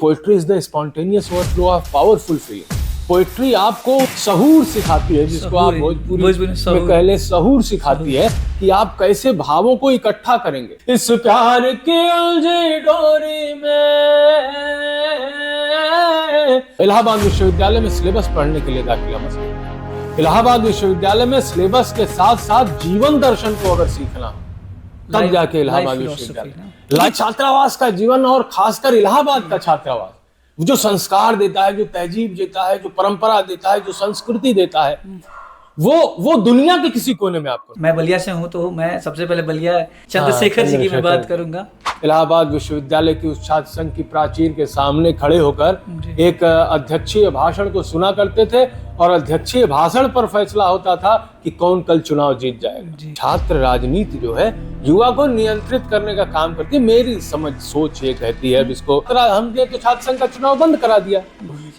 Poetry is the spontaneous overflow of powerful feeling. Poetry आपको सहूर सिखाती है, जिसको आप भोजपुरी में कहले सहूर सिखाती है कि आप कैसे भावों को इकट्ठा करेंगे। इस प्यार की उलझी डोरी में। इलाहाबाद विश्वविद्यालय में सिलेबस पढ़ने के लिए दाखिला मसला। इलाहाबाद विश्वविद्यालय में सिलेबस के साथ साथ जीवन दर्शन को अगर सीखना तब जाके इलाहाबाद विश्वविद्यालय छात्रावास का जीवन, और खासकर इलाहाबाद का छात्रावास जो संस्कार देता है, जो तहजीब देता है, जो परंपरा देता है, जो संस्कृति देता है, वो दुनिया के किसी कोने में आपको। मैं बलिया से हूँ तो मैं सबसे पहले बलिया चंद्रशेखर जी की मैं बात करूंगा। इलाहाबाद विश्वविद्यालय की उस छात्र संघ की प्राचीर के सामने खड़े होकर एक अध्यक्षीय भाषण को सुना करते थे, और अध्यक्षीय भाषण पर फैसला होता था कि कौन कल चुनाव जीत जाएगा। छात्र राजनीति जो है युवा को नियंत्रित करने का काम करती है। मेरी समझ सोच ये कहती है, इसको हमने तो छात्र संघ का चुनाव बंद करा दिया,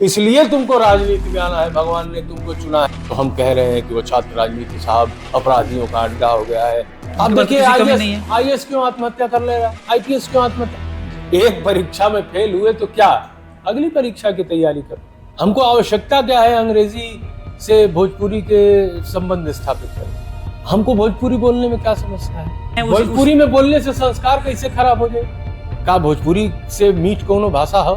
इसलिए तुमको राजनीति में आना है, भगवान ने तुमको चुना है। तो हम कह रहे हैं कि वो छात्र राजनीति साहब अपराधियों का अड्डा हो गया है। आप देखिए आईएएस क्यों आत्महत्या कर ले रहा है, आईपीएस क्यों आत्महत्या। एक परीक्षा में फेल हुए तो क्या अगली परीक्षा की तैयारी करो। हमको आवश्यकता क्या है अंग्रेजी से भोजपुरी के संबंध स्थापित करें। हमको भोजपुरी बोलने में क्या समस्या है? भोजपुरी में बोलने से संस्कार कैसे खराब हो जाए? का भोजपुरी से मीठ कोनो भाषा हो?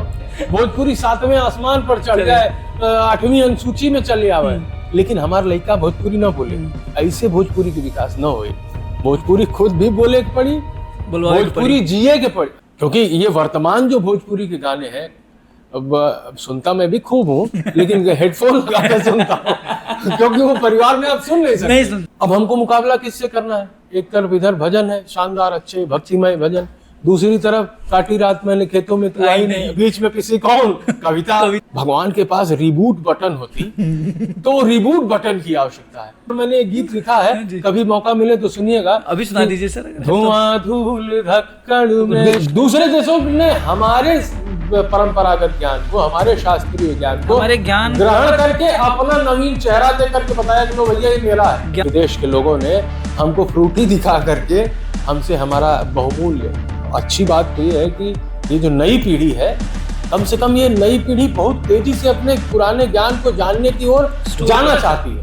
भोजपुरी 7वें आसमान पर चढ़ जाए, 8वीं अनुसूची में चले आवे, लेकिन हमारे लड़का भोजपुरी न बोले, ऐसे भोजपुरी के विकास न होए। भोजपुरी खुद भी बोले के पड़ी, भोजपुरी जिए के पड़ी। क्योंकि ये वर्तमान जो भोजपुरी के गाने हैं, अब सुनता मैं भी खूब हूँ, लेकिन हेडफोन लगा के सुनता हूँ क्योंकि वो परिवार में आप सुन नहीं सकते। अब हमको मुकाबला किससे करना है? एक तरफ इधर भजन है, शानदार अच्छे भक्तिमय भजन, दूसरी तरफ काटी रात मैंने खेतों में तू आई नहीं, बीच में किसी कौन कविता। भगवान के पास रिबूट बटन होती तो रिबूट बटन की आवश्यकता है। तो मैंने एक गीत लिखा है, कभी मौका मिले तो सुनिएगा। अभी सुना दीजिए सर। धुआं धूल धक्कड़ में। दूसरे देशों ने हमारे परंपरागत ज्ञान को, हमारे शास्त्रीय ज्ञान को ग्रहण करके अपना नवीन चेहरा दे करके बताया कि लो भैया ये मेरा है। विदेश के लोगों ने हमको फ्रूटी दिखा करके हमसे हमारा बहुमूल्य। अच्छी बात तो ये है कि ये जो नई पीढ़ी है, कम से कम ये नई पीढ़ी बहुत तेजी से अपने पुराने ज्ञान को जानने की ओर जाना चाहती है।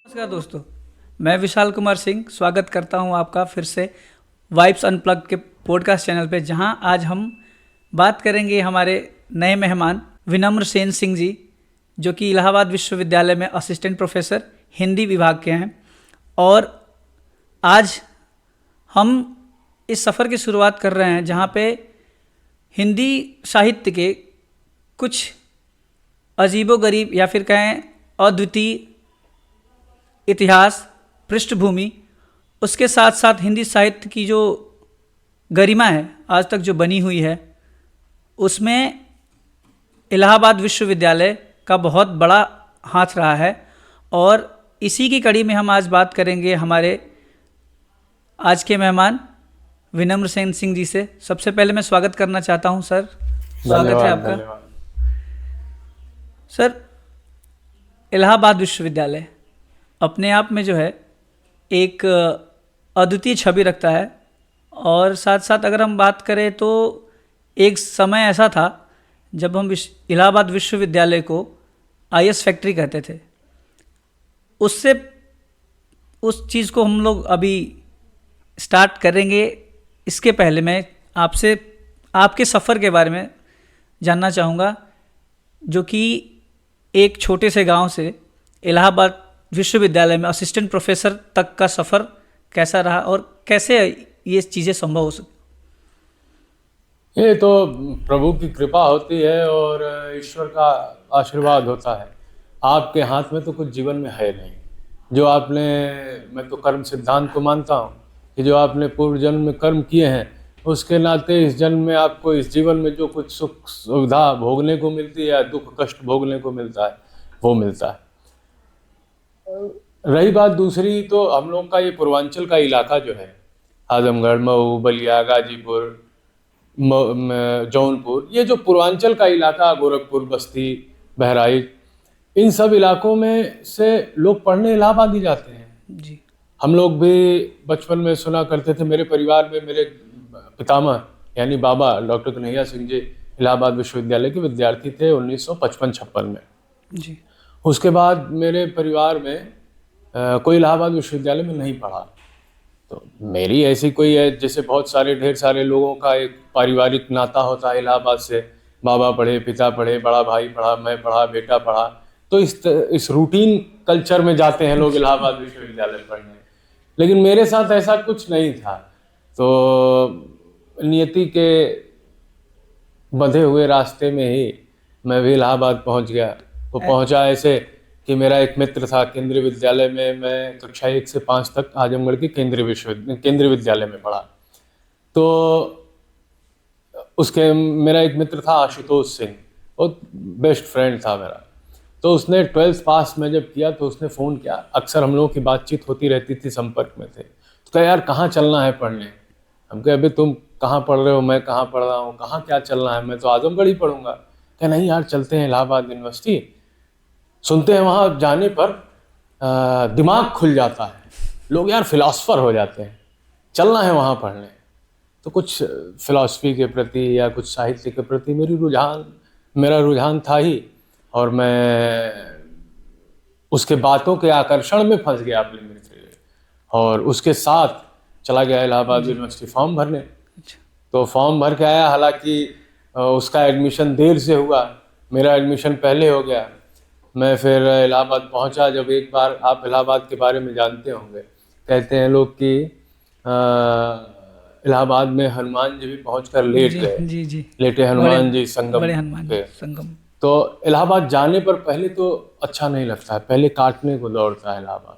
नमस्कार दोस्तों, मैं विशाल कुमार सिंह स्वागत करता हूं आपका फिर से वाइब्स अनप्लग्ड के पॉडकास्ट चैनल पे, जहां आज हम बात करेंगे हमारे नए मेहमान विनम्र सेन सिंह जी, जो कि इलाहाबाद विश्वविद्यालय में असिस्टेंट प्रोफेसर हिंदी विभाग के हैं। और आज हम इस सफ़र की शुरुआत कर रहे हैं जहां पे हिंदी साहित्य के कुछ अजीबोगरीब या फिर कहें अद्वितीय इतिहास, पृष्ठभूमि, उसके साथ साथ हिंदी साहित्य की जो गरिमा है आज तक जो बनी हुई है, उसमें इलाहाबाद विश्वविद्यालय का बहुत बड़ा हाथ रहा है। और इसी की कड़ी में हम आज बात करेंगे हमारे आज के मेहमान विनम्र सेन सिंह जी से। सबसे पहले मैं स्वागत करना चाहता हूं सर, स्वागत है आपका। सर, इलाहाबाद विश्वविद्यालय अपने आप में जो है एक अद्वितीय छवि रखता है, और साथ साथ अगर हम बात करें तो एक समय ऐसा था जब हम इलाहाबाद विश्वविद्यालय को आईएएस फैक्ट्री कहते थे। उससे उस चीज़ को हम लोग अभी स्टार्ट करेंगे। इसके पहले मैं आपसे आपके सफ़र के बारे में जानना चाहूँगा, जो कि एक छोटे से गांव से इलाहाबाद विश्वविद्यालय में असिस्टेंट प्रोफेसर तक का सफ़र कैसा रहा और कैसे ये चीज़ें संभव हो सकी। ये तो प्रभु की कृपा होती है और ईश्वर का आशीर्वाद होता है। आपके हाथ में तो कुछ जीवन में है नहीं। जो आपने, मैं तो कर्म सिद्धांत को मानता हूँ कि जो आपने पूर्व जन्म में कर्म किए हैं, उसके नाते इस जन्म में आपको इस जीवन में जो कुछ सुख सुविधा भोगने को मिलती है या दुख कष्ट भोगने को मिलता है, वो मिलता है। रही बात दूसरी, तो हम लोग का ये पूर्वांचल का इलाका जो है, आजमगढ़, मऊ, बलिया, गाजीपुर, जौनपुर, ये जो पूर्वांचल का इलाका, गोरखपुर, बस्ती, बहराइच, इन सब इलाकों में से लोग पढ़ने इलाहाबाद ही जाते हैं। जी हम लोग भी बचपन में सुना करते थे। मेरे परिवार में मेरे पितामह यानी बाबा डॉक्टर कन्हैया सिंह जी इलाहाबाद विश्वविद्यालय के विद्यार्थी थे 1955-56 में। जी उसके बाद मेरे परिवार में कोई इलाहाबाद विश्वविद्यालय में नहीं पढ़ा। तो मेरी ऐसी कोई है, जैसे बहुत सारे ढेर सारे लोगों का एक पारिवारिक नाता होता है इलाहाबाद से, बाबा पढ़े, पिता पढ़े, बड़ा भाई पढ़ा, मैं पढ़ा, बेटा पढ़ा, तो इस रूटीन कल्चर में जाते हैं लोग इलाहाबाद विश्वविद्यालय पढ़ने। लेकिन मेरे साथ ऐसा कुछ नहीं था। तो नियति के बंधे हुए रास्ते में ही मैं भी इलाहाबाद पहुंच गया। वो पहुंचा ऐसे कि मेरा एक मित्र था केंद्रीय विद्यालय में, मैं कक्षा 1 से 5 तक आजमगढ़ के केंद्रीय विद्यालय में पढ़ा। तो उसके मेरा एक मित्र था आशुतोष सिंह, वो बेस्ट फ्रेंड था मेरा। तो उसने 12th पास में जब किया तो उसने फ़ोन किया, अक्सर हम लोगों की बातचीत होती रहती थी, संपर्क में थे। तो कहा यार कहाँ चलना है पढ़ने? हम कहे अभी तुम कहाँ पढ़ रहे हो, मैं कहाँ पढ़ रहा हूँ, कहाँ क्या चलना है, मैं तो आजमगढ़ ही पढ़ूंगा। कहे नहीं यार चलते हैं इलाहाबाद यूनिवर्सिटी, सुनते हैं वहाँ जाने पर दिमाग खुल जाता है, लोग यार फिलासफर हो जाते हैं, चलना है वहाँ पढ़ने। तो कुछ फिलॉसफी के प्रति या कुछ साहित्य के प्रति मेरा रुझान था ही, और मैं उसके बातों के आकर्षण में फंस गया अपने मित्र के, और उसके साथ चला गया इलाहाबाद यूनिवर्सिटी फॉर्म भरने। तो फॉर्म भर के आया, हालांकि उसका एडमिशन देर से हुआ, मेरा एडमिशन पहले हो गया। मैं फिर इलाहाबाद पहुंचा। जब एक बार, आप इलाहाबाद के बारे में जानते होंगे, कहते हैं लोग कि इलाहाबाद में हनुमान जी भी पहुंचकर लेट गए। जी जी लेटे हनुमान जी संगम बड़े हनुमान जी पे। संगम। तो इलाहाबाद जाने पर पहले तो अच्छा नहीं लगता है, पहले काटने को दौड़ता है इलाहाबाद।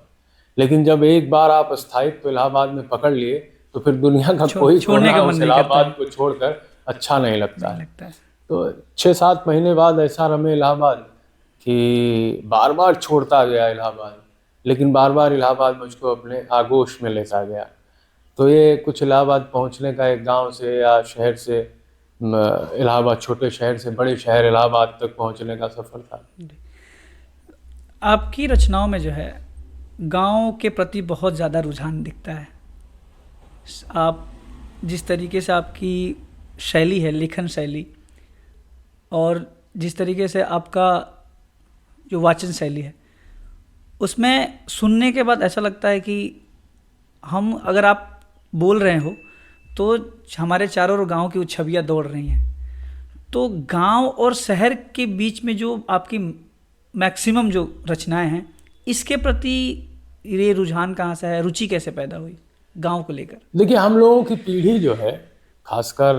लेकिन जब एक बार आप स्थायित्व इलाहाबाद में पकड़ लिए तो फिर दुनिया का कोई छोड़ने कोना का मन उस नहीं करता इलाहाबाद को छोड़कर अच्छा नहीं लगता है। लगता है। तो 6-7 महीने बाद ऐसा रमे इलाहाबाद कि बार बार छोड़ता गया इलाहाबाद, लेकिन बार बार इलाहाबाद मुझको अपने आगोश में लेता गया। तो ये कुछ इलाहाबाद पहुंचने का, एक गांव से या शहर से, इलाहाबाद छोटे शहर से बड़े शहर इलाहाबाद तक पहुंचने का सफ़र था। आपकी रचनाओं में जो है गांव के प्रति बहुत ज़्यादा रुझान दिखता है। आप जिस तरीके से आपकी शैली है, लेखन शैली, और जिस तरीके से आपका जो वाचन शैली है, उसमें सुनने के बाद ऐसा लगता है कि हम, अगर आप बोल रहे हो तो हमारे चारों ओर गांव की छवियाँ दौड़ रही हैं। तो गांव और शहर के बीच में जो आपकी मैक्सिमम जो रचनाएं हैं, इसके प्रति ये रुझान कहाँ से है, रुचि कैसे पैदा हुई गांव को लेकर? देखिए, हम लोगों की पीढ़ी जो है, खासकर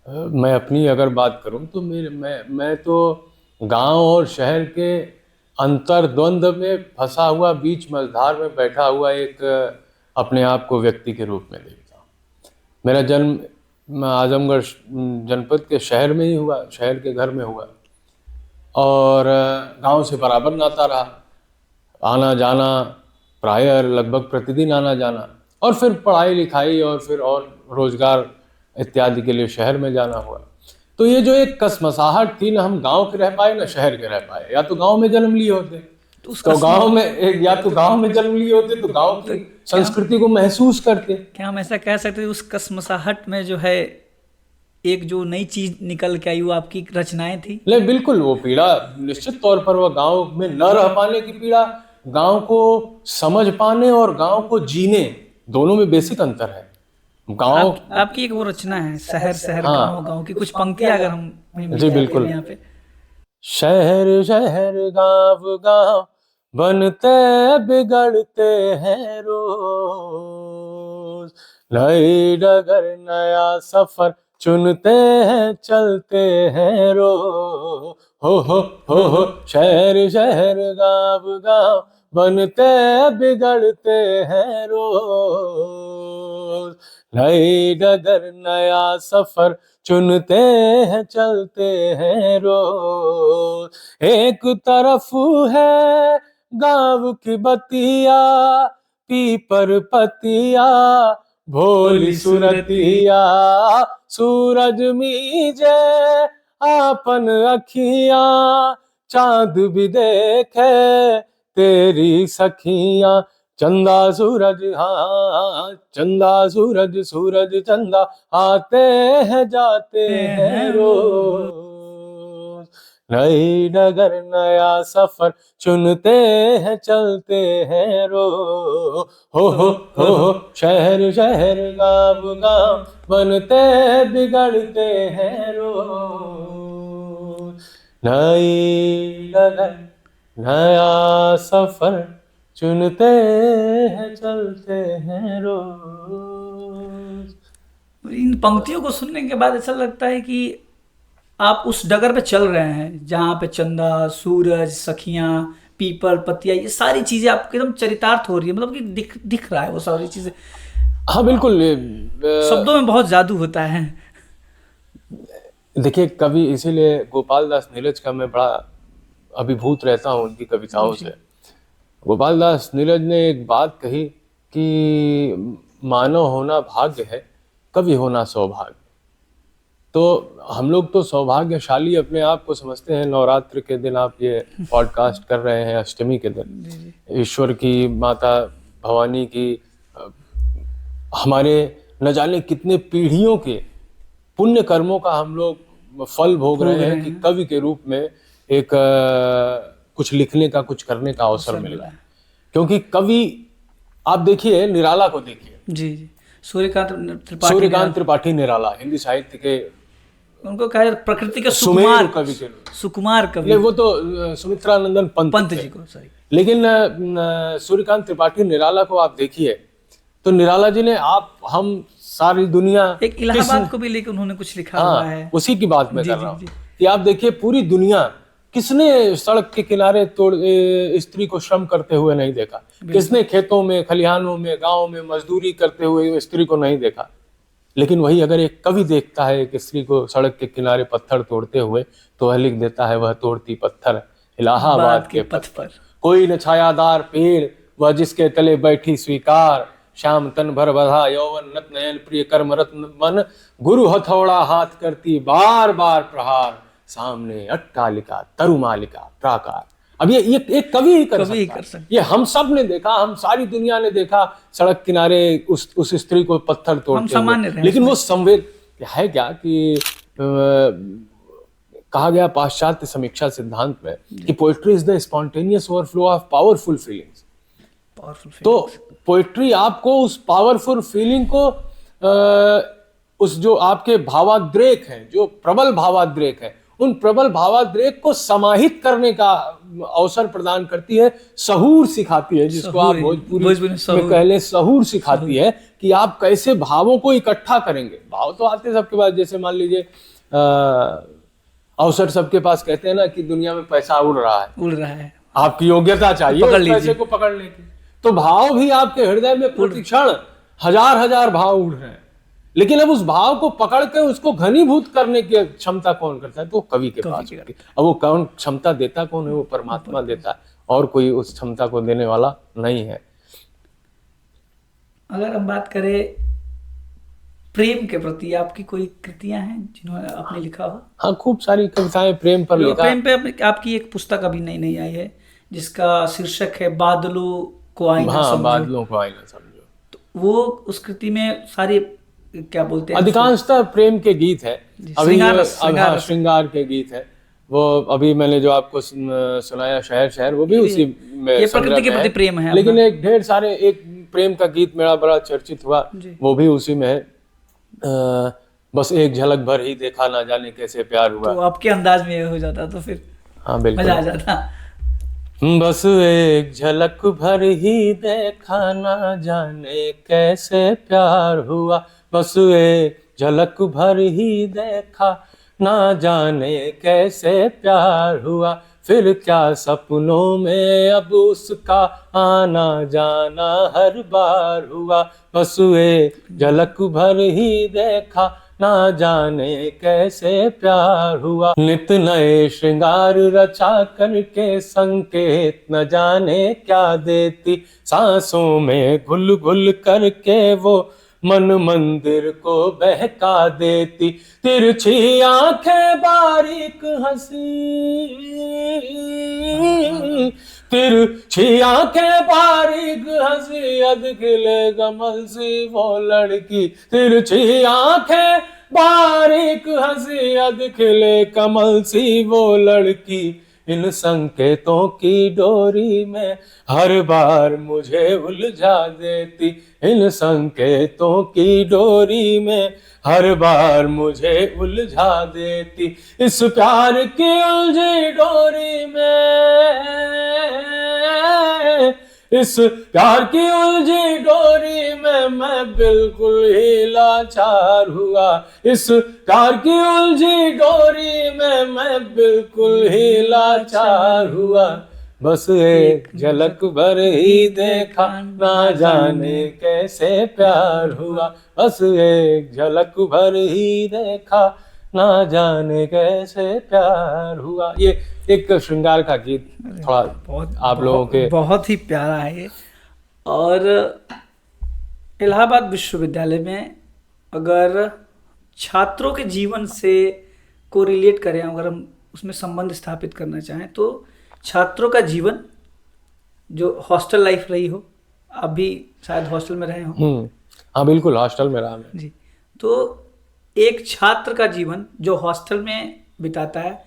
मैं अपनी अगर बात करूं तो मैं तो गांव और शहर के अंतर्द्वंद में फंसा हुआ, बीच मझधार में बैठा हुआ एक अपने आप को व्यक्ति के रूप में देखता हूँ। मेरा जन्म आजमगढ़ जनपद के शहर में ही हुआ, शहर के घर में हुआ, और गांव से बराबर नाता रहा, आना जाना प्रायः लगभग प्रतिदिन आना जाना, और फिर पढ़ाई लिखाई और फिर और रोजगार इत्यादि के लिए शहर में जाना हुआ। तो ये जो एक कसमसाहट थी, ना हम गांव के रह पाए ना शहर के रह पाए। या तो गांव में जन्म लिए होते तो गांव में या तो गांव में जन्म लिए होते तो गांव की संस्कृति को महसूस करते। क्या हम ऐसा कह सकते हैं उस कसमसाहट में जो है एक जो नई चीज निकल के आई वो आपकी रचनाएं थी? नहीं, बिल्कुल। वो पीड़ा निश्चित तौर पर, वो गांव में न रह पाने की पीड़ा, गांव को समझ पाने और गांव को जीने, दोनों में बेसिक अंतर है। गांव आपकी एक वो रचना है, शहर शहर गांव गांव की कुछ पंक्तियां अगर हम जी बिल्कुल। यहाँ पे, शहर शहर गांव गांव बनते बिगड़ते हैं रोज, नई डगर नया सफर चुनते हैं चलते हैं रोज। हो शहर शहर गांव गांव बनते बिगड़ते हैं रोज, नई डगर नया सफर चुनते हैं चलते हैं रोज। एक तरफ है गांव की बतिया, पीपर पतिया भोली सुरतिया सूरज मीजे आपन अखियां चांद भी देखे तेरी सखियां। चंदा सूरज हाँ चंदा सूरज सूरज चंदा आते हैं जाते हैं रोज। नई डगर नया सफर चुनते हैं चलते हैं हो शहर शहर गाँव गाँव बनते बिगड़ते हैं रोज। नई डगर नया सफर चुनते हैं चलते हैं रोज। इन पंक्तियों को सुनने के बाद ऐसा लगता है कि आप उस डगर पे चल रहे हैं जहाँ पे चंदा सूरज सखियां पीपल पत्तियां ये सारी चीजें आपको एकदम चरितार्थ हो रही है, मतलब कि दिख रहा है वो सारी चीजें। हाँ बिल्कुल, शब्दों में बहुत जादू होता है। देखिए कवि, इसीलिए गोपाल दास नीरज का मैं बड़ा अभिभूत रहता हूँ उनकी कविताओं से। गोपाल दास नीरज ने एक बात कही कि मानव होना भाग्य है, कवि होना सौभाग्य। तो हम लोग तो सौभाग्यशाली अपने आप को समझते हैं। नवरात्र के दिन आप ये पॉडकास्ट कर रहे हैं, अष्टमी के दिन ईश्वर की माता भवानी की हमारे न जाने कितने पीढ़ियों के पुण्य कर्मों का हम लोग फल भोग रहे हैं कि कवि के रूप में एक कुछ लिखने का कुछ करने का अवसर मिल रहा है। क्योंकि कवि आप देखिए, निराला को देखिए जी सूर्यकांत त्रिपाठी निराला, हिंदी साहित्य के उनको कहा प्रकृति के सुकुमार कवि के सुकुमार कवि। वो तो सुमित्रानंदन पंत जी को सॉरी। लेकिन सूर्यकांत त्रिपाठी निराला को आप देखिए तो निराला जी ने हम सारी दुनिया एक इलाहाबाद को भी लेकर उन्होंने कुछ लिखा हुआ है। उसी की बात मैं कर रहा हूँ कि आप देखिए पूरी दुनिया, किसने सड़क के किनारे स्त्री को श्रम करते हुए नहीं देखा? किसने खेतों में खलिहानों में गांव में मजदूरी करते हुए स्त्री को नहीं देखा? लेकिन वही अगर एक कवि देखता है एक स्त्री को सड़क के किनारे पत्थर तोड़ते हुए, तो वह लिख देता है वह तोड़ती पत्थर इलाहाबाद के पथ पर। कोई न छायादार पेड़ वह जिसके तले बैठी स्वीकार, श्याम तन भर बधा यौवन नत नयन प्रिय कर्म रत्न मन, गुरु हथौड़ा हाथ करती बार बार प्रहार, सामने अट्टालिका तरुमालिका प्राकार। अब ये एक कवि ही कर सकता है। ये हम सब ने देखा, हम सारी दुनिया ने देखा सड़क किनारे उस स्त्री को पत्थर तोड़ते हुए। लेकिन वो संवेद है क्या कि कहा गया पाश्चात्य समीक्षा सिद्धांत में कि poetry is the spontaneous overflow of powerful feelings. तो पोएट्री आपको उस पावरफुल फीलिंग को उस जो आपके भावाद्रेक हैं, जो प्रबल भावाद्रेक है, उन प्रबल भावाद्रेक को समाहित करने का अवसर प्रदान करती है, सहूर सिखाती है, जिसको आप भोजपुरी में कह लें सहूर सिखाती है कि आप कैसे भावों को इकट्ठा करेंगे। भाव तो आते सबके पास, जैसे मान लीजिए अवसर सबके पास, कहते हैं ना कि दुनिया में पैसा उड़ रहा है, आपकी योग्यता चाहिए पैसे को पकड़ने की। तो भाव भी आपके हृदय में प्रतिक्षण हजार हजार भाव उड़ रहे हैं, लेकिन अब उस भाव को पकड़ के उसको घनीभूत करने की क्षमता कौन करता है? तो कवि के पास होती है। अब वो कौन क्षमता देता कौन है? वो परमात्मा देता है, और कोई उस क्षमता को देने वाला नहीं है। अगर हम बात करें प्रेम के प्रति, आपकी कोई कृतियां हैं जिन्होंने आपने लिखा हो? हाँ, खूब सारी कविताएं प्रेम पर लिखा। प्रेम पे आपकी एक पुस्तक अभी नई आई है जिसका शीर्षक है बादलों को आईना समझो। बादलों को आईना समझो। तो वो उस कृति में सारी क्या बोलते हैं, अधिकांशतः प्रेम के गीत है। अभी श्रृंगार के गीत है। वो अभी मैंने जो आपको सुनाया शहर शहर, वो भी उसी में ये प्रकृति के प्रति प्रेम है। लेकिन एक ढेर सारे, एक प्रेम का गीत मेरा बड़ा चर्चित हुआ, वो भी उसी में है। बस एक झलक भर ही देखा ना जाने कैसे प्यार हुआ। तो आपके अंदाज में हो जाता तो फिर हाँ बिल्कुल मजा आ जाता। बस एक झलक भर ही देखा ना जाने कैसे प्यार हुआ, बस एक झलक भर ही देखा ना जाने कैसे प्यार हुआ, फिर क्या सपनों में अब उसका आना जाना हर बार हुआ, बस एक झलक भर ही देखा ना जाने कैसे प्यार हुआ, नित नए श्रृंगार रचा करके संकेत न जाने क्या देती, सांसों में घुल घुल करके वो मन मंदिर को बहका देती, तिरछी आंखें बारीक हंसी, तिरछी आंखें बारीक हंसी, अधखिले कमल सी वो लड़की, तिरछी आंखें बारीक हंसी, अधखिले कमल सी वो लड़की, इन संकेतों की डोरी में हर बार मुझे उलझा देती, इन संकेतों की डोरी में हर बार मुझे उलझा देती, इस प्यार की उलझी डोरी में, इस प्यार की उलझी डोरी में मैं बिल्कुल ही लाचार हुआ, इस प्यार की उलझी डोरी में मैं बिल्कुल ही लाचार हुआ, बस एक झलक भर ही देखा ना जाने कैसे प्यार हुआ, बस एक झलक भर ही देखा ना जाने कैसे प्यार हुआ। ये एक श्रृंगार का गीत थोड़ा बहुत आप लोगों के बहुत ही प्यारा है ये। और इलाहाबाद विश्वविद्यालय में अगर छात्रों के जीवन से को रिलेट करें, अगर हम उसमें संबंध स्थापित करना चाहें, तो छात्रों का जीवन जो हॉस्टल लाइफ रही हो, आप भी शायद हॉस्टल में रहे हो। हाँ बिल्कुल, हॉस्टल में रहा मैं जी। तो एक छात्र का जीवन जो हॉस्टल में बिताता है,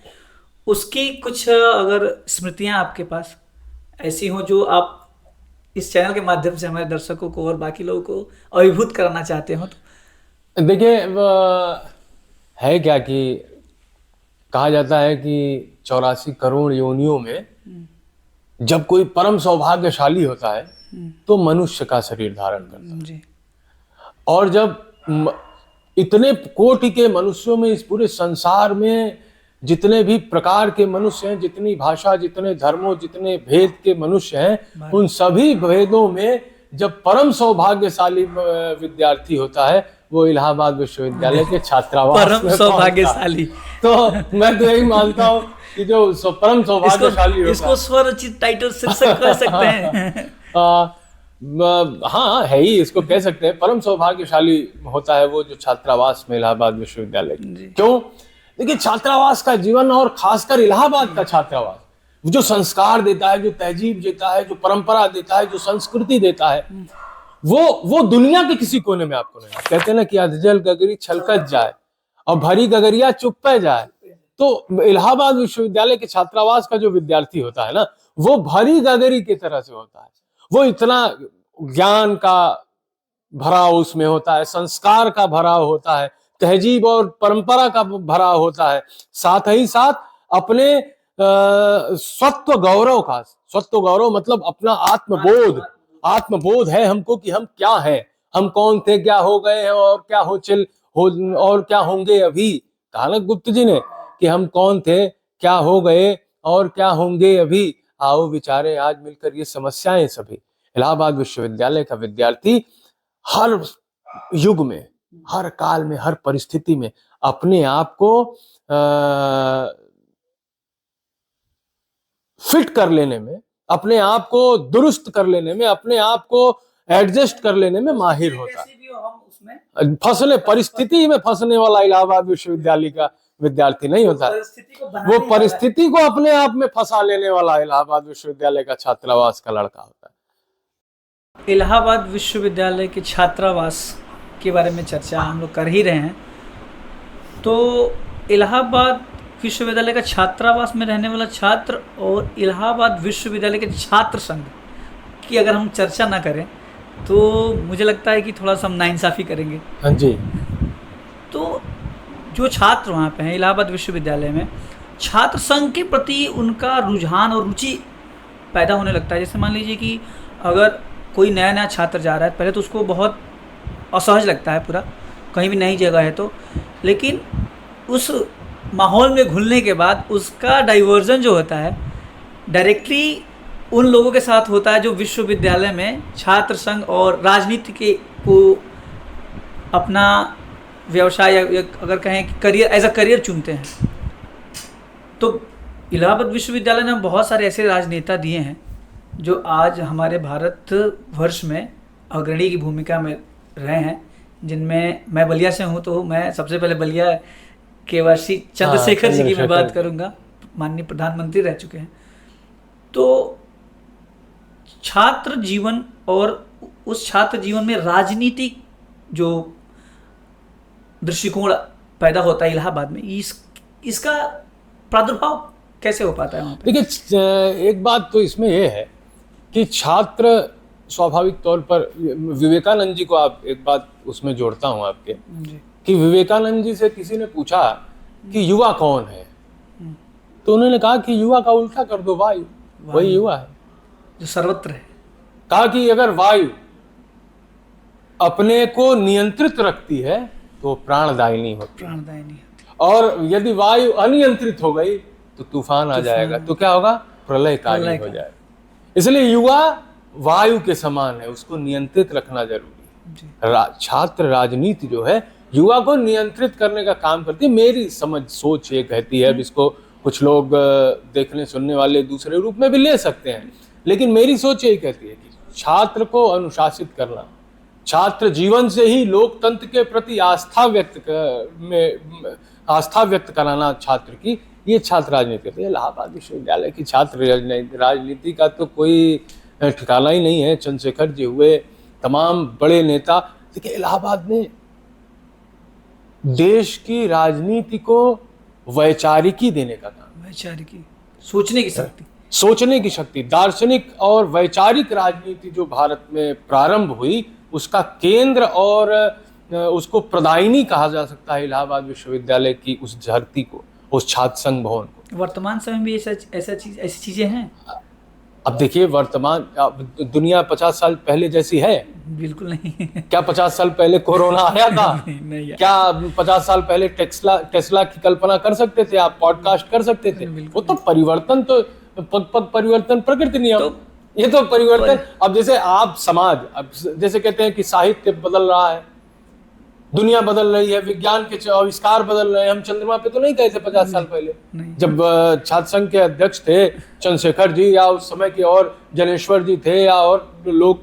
उसकी कुछ अगर स्मृतियां आपके पास ऐसी हो जो आप इस चैनल के माध्यम से हमारे दर्शकों को और बाकी लोगों को अभिभूत कराना चाहते हो, तो देखिए है क्या कि कहा जाता है कि 84 करोड़ योनियों में जब कोई परम सौभाग्यशाली होता है तो मनुष्य का शरीर धारण करता है, जी। और जब इतने कोटि के मनुष्यों में, इस पूरे संसार में जितने भी प्रकार के मनुष्य हैं, जितनी भाषा, जितने धर्मों, जितने भेद के मनुष्य हैं, उन सभी भेदों में जब परम सौभाग्यशाली विद्यार्थी होता है वो इलाहाबाद विश्वविद्यालय के छात्रावास परम सौभाग्यशाली। तो मैं तो यही मानता हूँ कि जो परम सौभाग्यशाली होता इसको स्वरचित टाइटल शीर्षक कह सकते हैं। हाँ है ही, इसको कह सकते हैं। परम सौभाग्यशाली होता है वो जो छात्रावास में इलाहाबाद विश्वविद्यालय। क्यों? देखिए छात्रावास का जीवन, और खासकर इलाहाबाद का छात्रावास, जो संस्कार देता है, जो तहजीब देता है, जो परंपरा देता है, जो संस्कृति देता है, वो दुनिया के किसी कोने में आपको नहीं। कहते हैं ना कि अधजल गगरी छलकत जाए और भरी गगरिया चुप पे जाए। तो इलाहाबाद विश्वविद्यालय के छात्रावास का जो विद्यार्थी होता है ना, वो भरी गगरी की तरह से होता है। वो इतना ज्ञान का भराव उसमें होता है, संस्कार का भराव होता है, तहजीब और परंपरा का भराव होता है, साथ ही साथ अपने स्वत्व गौरव का, स्वत्व गौरव मतलब अपना आत्मबोध है हमको कि हम क्या हैं, हम कौन थे, क्या हो गए हैं और क्या और क्या होंगे अभी। कहा ना गुप्त जी ने कि हम कौन थे, क्या हो गए और क्या होंगे अभी। आओ विचारे आज मिलकर ये समस्याएं सभी। इलाहाबाद विश्वविद्यालय का विद्यार्थी हर युग में, हर काल में, हर परिस्थिति में अपने आप को फिट कर लेने में, अपने आप को दुरुस्त कर लेने में, अपने आप को एडजस्ट कर लेने में माहिर होता है। फंसने परिस्थिति में फंसने वाला इलाहाबाद विश्वविद्यालय का विद्यार्थी नहीं होता, वो परिस्थिति को अपने आप में फंसा लेने वाला इलाहाबाद विश्वविद्यालय का छात्रावास का लड़का होता है। इलाहाबाद विश्वविद्यालय के छात्रावास के बारे में चर्चा हम लोग कर ही रहे हैं, तो इलाहाबाद विश्वविद्यालय का छात्रावास में रहने वाला छात्र और इलाहाबाद विश्वविद्यालय के छात्र संघ की अगर हम चर्चा ना करें तो मुझे लगता है कि थोड़ा सा हम नाइंसाफ़ी करेंगे। हाँ जी। तो जो छात्र वहाँ पे हैं इलाहाबाद विश्वविद्यालय में, छात्र संघ के प्रति उनका रुझान और रुचि पैदा होने लगता है। जैसे मान लीजिए कि अगर कोई नया छात्र जा रहा है, पहले तो उसको बहुत असहज लगता है, पूरा कहीं भी नई जगह है तो, लेकिन उस माहौल में घुलने के बाद उसका डाइवर्जन जो होता है डायरेक्टली उन लोगों के साथ होता है जो विश्वविद्यालय में छात्र संघ और राजनीति के को अपना व्यवसाय या अगर कहें कि करियर, एज अ करियर चुनते हैं। तो इलाहाबाद विश्वविद्यालय ने बहुत सारे ऐसे राजनेता दिए हैं जो आज हमारे भारत वर्ष में अग्रणी की भूमिका में रहे हैं, जिनमें मैं बलिया से हूँ, तो मैं सबसे पहले बलिया केवासी चंद्रशेखर जी की मैं बात करूँगा, माननीय प्रधानमंत्री रह चुके हैं। तो छात्र जीवन और उस छात्र जीवन में राजनीतिक जो दृष्टिकोण पैदा होता है इलाहाबाद में, इसका प्रादुर्भाव कैसे हो पाता है वहाँ पे? देखिए, एक बात तो इसमें यह है कि छात्र स्वाभाविक तौर पर, विवेकानंद जी को आप एक बात उसमें जोड़ता हूँ आपके जी। कि विवेकानंद जी से किसी ने पूछा कि युवा कौन है, तो उन्होंने कहा कि युवा का उल्टा कर दो, वायु, वही युवा है जो सर्वत्र है। कहा कि अगर वायु अपने को नियंत्रित रखती है तो प्राणदायिनी होती है, प्राणदायिनी। और यदि वायु अनियंत्रित हो गई तो तूफान आ जाएगा, तो क्या होगा, प्रलयकारी हो जाएगा। इसलिए युवा वायु के समान है, उसको नियंत्रित रखना जरूरी है। छात्र राजनीति जो है युवा को नियंत्रित करने का काम करती है। मेरी समझ सोच ये कहती है, अब इसको कुछ लोग देखने सुनने वाले दूसरे रूप में भी ले सकते हैं, लेकिन मेरी सोच यही कहती है कि छात्र को अनुशासित करना, छात्र जीवन से ही लोकतंत्र के प्रति आस्था व्यक्त कराना छात्र की, ये छात्र राजनीति है। इलाहाबाद विश्वविद्यालय की छात्र राजनीति का तो कोई ठिकाना ही नहीं है। चंद्रशेखर जी हुए, तमाम बड़े नेता। देखिए, इलाहाबाद में देश की राजनीति को वैचारिकी देने का काम, वैचारिकी, सोचने की शक्ति, सोचने की शक्ति, दार्शनिक और वैचारिक राजनीति जो भारत में प्रारंभ हुई, उसका केंद्र और उसको प्रदायिनी कहा जा सकता है इलाहाबाद विश्वविद्यालय की उस धरती को, उस छात्र संघ भवन को। वर्तमान समय में भी ऐसी चीजें हैं। अब देखिए, वर्तमान दुनिया 50 साल पहले जैसी है? बिल्कुल नहीं। क्या 50 साल पहले कोरोना आया था? नहीं। क्या 50 साल पहले टेस्ला की कल्पना कर सकते थे आप? पॉडकास्ट कर सकते थे? वो तो परिवर्तन, तो पग पग परिवर्तन, प्रकृति नियम, ये तो परिवर्तन। अब जैसे आप समाज, अब जैसे कहते हैं कि साहित्य बदल रहा है, दुनिया बदल रही है, विज्ञान के आविष्कार बदल रहे हैं। हम चंद्रमा पे तो नहीं गए थे 50 साल पहले, जब छात्र संघ के अध्यक्ष थे चंद्रशेखर जी, या उस समय के और जनेश्वर जी थे, या और लोग,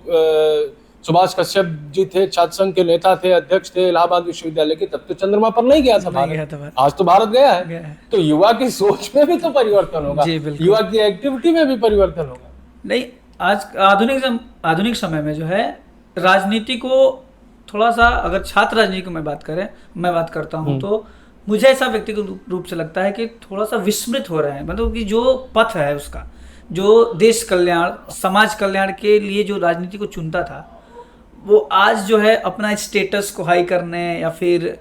सुभाष कश्यप जी थे, छात्र संघ के नेता थे, अध्यक्ष थे इलाहाबाद विश्वविद्यालय के, तब तो चंद्रमा पर नहीं गया था भारत। आज तो भारत गया है। तो युवा की सोच में भी तो परिवर्तन होगा, युवा की एक्टिविटी में भी परिवर्तन होगा। नहीं, आज आधुनिक समय में जो है राजनीति को थोड़ा सा, अगर छात्र राजनीति की मैं बात करता हूँ, तो मुझे ऐसा व्यक्तिगत रूप से लगता है कि थोड़ा सा विस्मृत हो रहे हैं। मतलब कि जो पथ है उसका, जो देश कल्याण, समाज कल्याण के लिए जो राजनीति को चुनता था, वो आज जो है अपना स्टेटस को हाई करने या फिर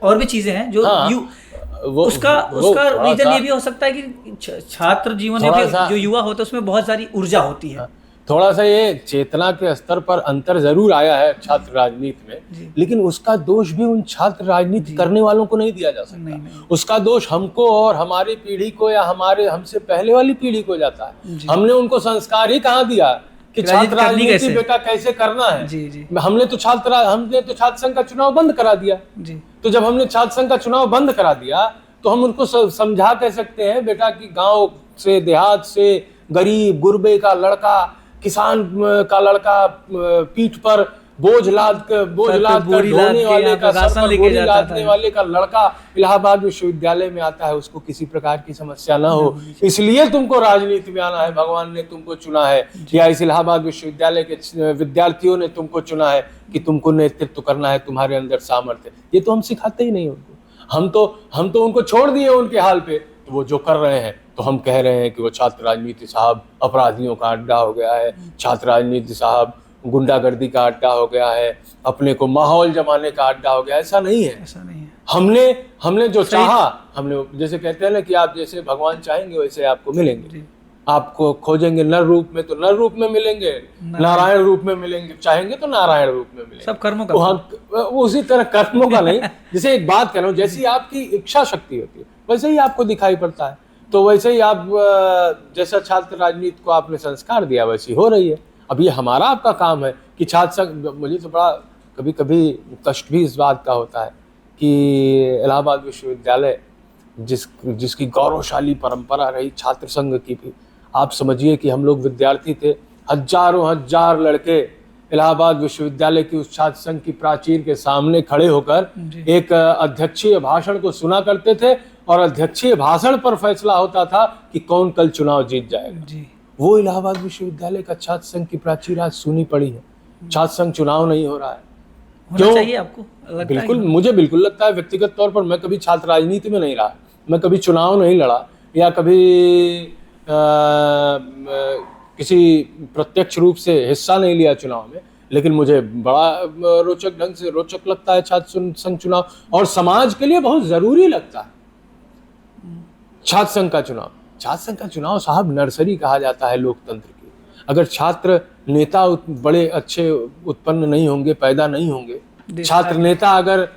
और भी चीजें हैं जो उसका रीजन ये भी हो सकता है कि छात्र जीवन में भी जो युवा होता है उसमें बहुत सारी ऊर्जा होती है। थोड़ा सा ये चेतना के स्तर पर अंतर जरूर आया है छात्र राजनीति में, लेकिन उसका दोष भी उन छात्र राजनीति करने वालों को नहीं दिया जा सकता। नहीं। उसका दोष हमको और हमारी पीढ़ी को, या हमसे पहले वाली पीढ़ी को जाता है। हमने उनको संस्कार ही कहाँ दिया कि छात्र राजनीति बेटा कैसे करना है। हमने तो छात्र संघ का चुनाव बंद करा दिया। तो जब हमने छात्र संघ का चुनाव बंद करा दिया, तो हम उनको समझा कह सकते हैं बेटा कि गांव से, देहात से, गरीब गुरबे का लड़का, किसान का लड़का, पीठ पर बोझ लाद कर ढोने वाले का, सर पर बोरी लादने वाले का लड़का इलाहाबाद विश्वविद्यालय में आता है, उसको किसी प्रकार की समस्या ना हो, इसलिए तुमको राजनीति में आना है, भगवान ने तुमको चुना है, या इस इलाहाबाद विश्वविद्यालय के विद्यार्थियों ने तुमको चुना है कि तुमको नेतृत्व करना है, तुम्हारे अंदर सामर्थ्य। ये तो हम सिखाते ही नहीं उनको। हम तो उनको छोड़ दिए उनके हाल पे, तो वो जो कर रहे हैं, तो हम कह रहे हैं कि वो छात्र राजनीति साहब अपराधियों का अड्डा हो गया है, छात्र राजनीति साहब गुंडागर्दी का अड्डा हो गया है, अपने को माहौल जमाने का अड्डा हो गया। ऐसा नहीं है। हमने जो चाहा, हमने जैसे कहते हैं ना कि आप जैसे भगवान चाहेंगे वैसे आपको मिलेंगे। आपको खोजेंगे नर रूप में तो नर रूप में मिलेंगे, नारायण रूप में मिलेंगे, चाहेंगे तो नारायण रूप में मिलेंगे। सब कर्मों का, उसी तरह कर्मों का नहीं। जैसे एक बात कह रहा हूँ, जैसी आपकी इच्छा शक्ति होती है वैसे ही आपको दिखाई पड़ता है। तो वैसे ही आप जैसा छात्र राजनीति को आपने संस्कार दिया वैसी हो रही है। अब ये हमारा आपका काम है कि छात्र संघ, मुझे तो बड़ा कभी कभी कष्ट भी इस बात का होता है कि इलाहाबाद विश्वविद्यालय जिसकी गौरवशाली परंपरा रही छात्र संघ की भी, आप समझिए कि हम लोग विद्यार्थी थे, हजारों हजार लड़के इलाहाबाद विश्वविद्यालय की उस छात्र संघ की प्राचीर के सामने खड़े होकर एक अध्यक्षीय भाषण को सुना करते थे और अध्यक्षीय भाषण पर फैसला होता था कि कौन कल चुनाव जीत जाएगा। जी। वो इलाहाबाद विश्वविद्यालय का छात्र संघ की प्राचीर आज सुनी पड़ी है। छात्र संघ चुनाव नहीं हो रहा है, होना चाहिए आपको लगता है? बिल्कुल, मुझे बिल्कुल लगता है। व्यक्तिगत तौर पर मैं कभी छात्र राजनीति में नहीं रहा, मैं कभी चुनाव नहीं लड़ा या कभी किसी प्रत्यक्ष रूप से हिस्सा नहीं लिया चुनाव में, लेकिन मुझे बड़ा रोचक ढंग से रोचक लगता है छात्र संघ चुनाव, और समाज के लिए बहुत जरूरी लगता है छात्र संघ का चुनाव। छात्र संघ का चुनाव साहब नर्सरी कहा जाता है लोकतंत्र की। अगर छात्र नेता बड़े अच्छे उत्पन्न नहीं होंगे, पैदा नहीं होंगे, छात्र नेता अगर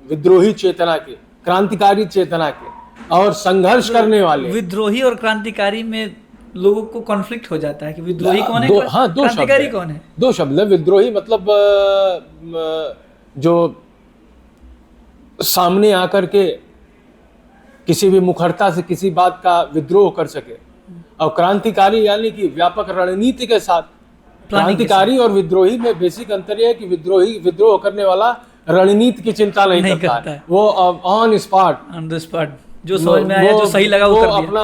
विद्रोही चेतना के, क्रांतिकारी चेतना के और संघर्ष करने वाले, विद्रोही और क्रांतिकारी में लोगों को कॉन्फ्लिक्ट हो जाता है कि विद्रोही कौन है, दो क्रांतिकारी कौन है। दो शब्द है। विद्रोही मतलब जो सामने आकर के किसी भी मुखरता से किसी बात का विद्रोह कर सके, और क्रांतिकारी यानी कि व्यापक रणनीति के साथ। क्रांतिकारी और विद्रोही में बेसिक अंतर यह है कि विद्रोह करने वाला रणनीति की चिंता नहीं करता है। वो ऑन द स्पॉट जो समझ में आया, जो सही लगा वो कर दिया।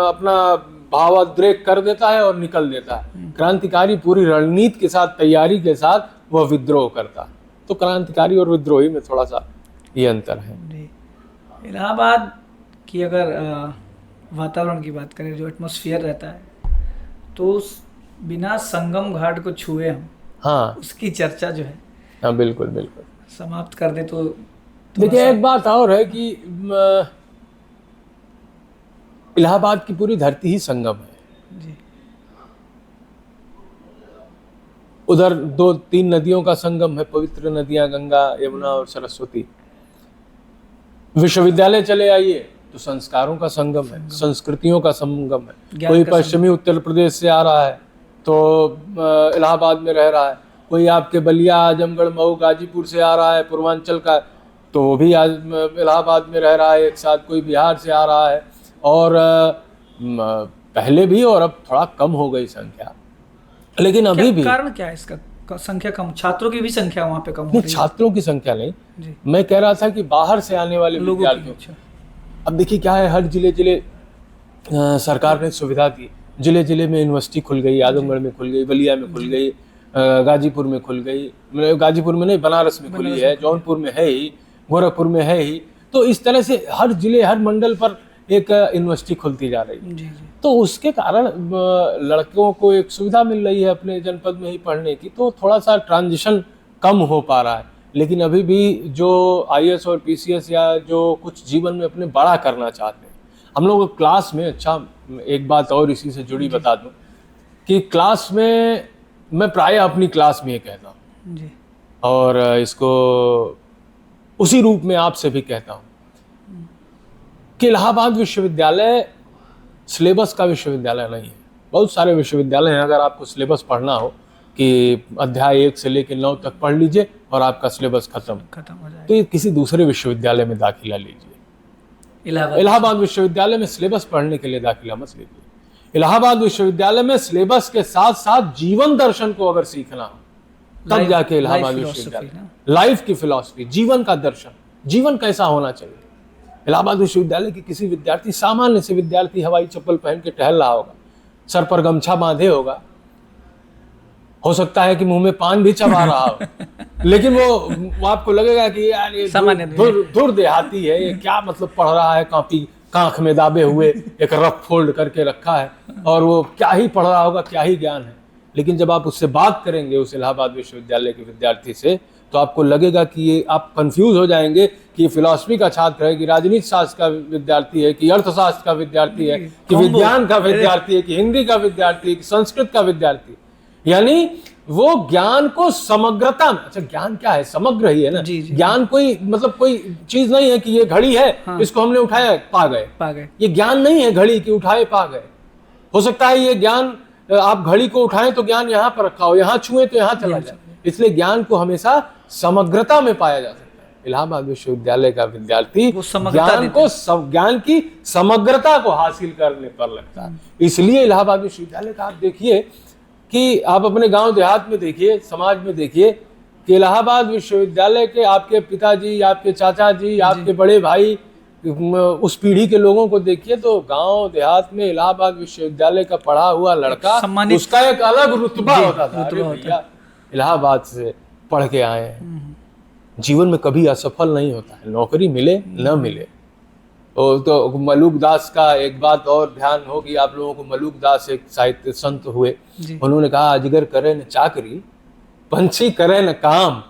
अपना भावाद्रेक कर देता है और निकल देता है। क्रांतिकारी पूरी रणनीति के साथ, तैयारी के साथ वह विद्रोह करता है। तो क्रांतिकारी और विद्रोही में थोड़ा सा ये अंतर है। इलाहाबाद की अगर वातावरण की बात करें, जो एटमॉस्फेयर रहता है, तो बिना संगम घाट को छुए हम, हाँ, उसकी चर्चा जो है, हाँ बिल्कुल बिल्कुल समाप्त कर दे तो देखिए एक बात और है कि इलाहाबाद की पूरी धरती ही संगम है जी। उधर 2-3 नदियों का संगम है, पवित्र नदियां गंगा, यमुना और सरस्वती। विश्वविद्यालय चले आइए तो संस्कारों का संगम है, संस्कृतियों का संगम है। कोई पश्चिमी उत्तर प्रदेश से आ रहा है तो इलाहाबाद में रह रहा है, कोई आपके बलिया, आजमगढ़, मऊ, गाजीपुर से आ रहा है पूर्वांचल का, तो वो भी आज इलाहाबाद में रह रहा है एक साथ। कोई बिहार से आ रहा है, और पहले भी और अब थोड़ा कम हो गई संख्या, लेकिन अभी भी। कारण क्या है इसका संख्या कम? छात्रों की भी संख्या वहाँ पे कम हो रही है? छात्रों की संख्या नहीं जी। मैं कह रहा था कि बाहर से आने वाले विद्यार्थियों। अब देखिए क्या है, हर जिले सरकार ने सुविधा दी। जिले में यूनिवर्सिटी खुल गई, आजमगढ़ में खुल गई, बलिया में खुल गई, गाजीपुर में खुल गई, गाजीपुर में नहीं बनारस में खुली है, जौनपुर में है ही, गोरखपुर में है ही। तो इस तरह से हर जिले, हर मंडल पर एक यूनिवर्सिटी खुलती जा रही है। तो उसके कारण लड़कों को एक सुविधा मिल रही है अपने जनपद में ही पढ़ने की, तो थोड़ा सा ट्रांजिशन कम हो पा रहा है। लेकिन अभी भी जो IAS और PCS या जो कुछ जीवन में अपने बड़ा करना चाहते हैं, हम लोग क्लास में, अच्छा एक बात और इसी से जुड़ी बता दूं कि क्लास में मैं प्राय अपनी क्लास में ये कहता हूँ जी, और इसको उसी रूप में आपसे भी कहता हूँ कि इलाहाबाद विश्वविद्यालय सिलेबस का विश्वविद्यालय नहीं है। बहुत सारे विश्वविद्यालय हैं, अगर आपको सिलेबस पढ़ना हो कि अध्याय 1 से लेकर 9 तक पढ़ लीजिए और आपका सिलेबस खत्म हो जाए, तो ये किसी दूसरे विश्वविद्यालय में दाखिला लीजिए। इलाहाबाद विश्वविद्यालय में सिलेबस पढ़ने के लिए दाखिला मत लीजिए। इलाहाबाद विश्वविद्यालय में सिलेबस के साथ साथ जीवन दर्शन को अगर सीखना हो तब जाके इलाहाबाद विश्वविद्यालय, लाइफ की फिलॉसफी, जीवन का दर्शन, जीवन कैसा होना चाहिए। इलाहाबाद विश्वविद्यालय के किसी विद्यार्थी, सामान्य से विद्यार्थी, हवाई चप्पल पहन के टहल रहा होगा, सर पर गमछा बांधे होगा, हो सकता है कि मुंह में पान भी चबा रहा हो, लेकिन वो आपको लगेगा कि यार ये धुर देहाती है, ये क्या मतलब पढ़ रहा है, कॉपी कांख में दाबे हुए एक रफ फोल्ड करके रखा है, और वो क्या ही पढ़ रहा होगा, क्या ही ज्ञान है। लेकिन जब आप उससे बात करेंगे, उस इलाहाबाद विश्वविद्यालय के विद्यार्थी से, तो आपको लगेगा कि ये, आप कंफ्यूज हो जाएंगे कि ये फिलॉसफी का छात्र है, कि राजनीति शास्त्र का विद्यार्थी है, कि अर्थशास्त्र का विद्यार्थी है, कि विज्ञान का विद्यार्थी है, कि हिंदी का विद्यार्थी है, कि संस्कृत का विद्यार्थी। यानी वो ज्ञान को समग्रता में, अच्छा ज्ञान क्या है, समग्र ही है ना। ज्ञान कोई मतलब कोई चीज नहीं है कि ये घड़ी है, हाँ, इसको हमने उठाया पा गए। ये ज्ञान नहीं है घड़ी की उठाए पा गए। हो सकता है ये ज्ञान, आप घड़ी को उठाएं तो ज्ञान यहाँ पर रखा हो, यहाँ छुए तो यहाँ चला जाए। इसलिए ज्ञान को हमेशा समग्रता में पाया जा सकता है। इलाहाबाद विश्वविद्यालय का विद्यार्थी ज्ञान की समग्रता को हासिल करने पर लगता है। इसलिए इलाहाबाद विश्वविद्यालय का आप देखिए कि आप अपने गांव देहात में देखिए, समाज में देखिए कि इलाहाबाद विश्वविद्यालय के आपके पिताजी, आपके चाचा जी, आपके बड़े भाई, उस पीढ़ी के लोगों को देखिए तो गांव देहात में इलाहाबाद विश्वविद्यालय का पढ़ा हुआ लड़का, उसका एक अलग रुतबा होता था। अरे भैया इलाहाबाद से पढ़ के आए हैं, जीवन में कभी असफल नहीं होता है, नौकरी मिले न मिले। तो मलूक दास का एक बात और ध्यान होगी आप लोगों को। मलूक दास एक साहित्य संत हुए, उन्होंने कहा अजगर करे न चाकरी, पंछी करे न काम,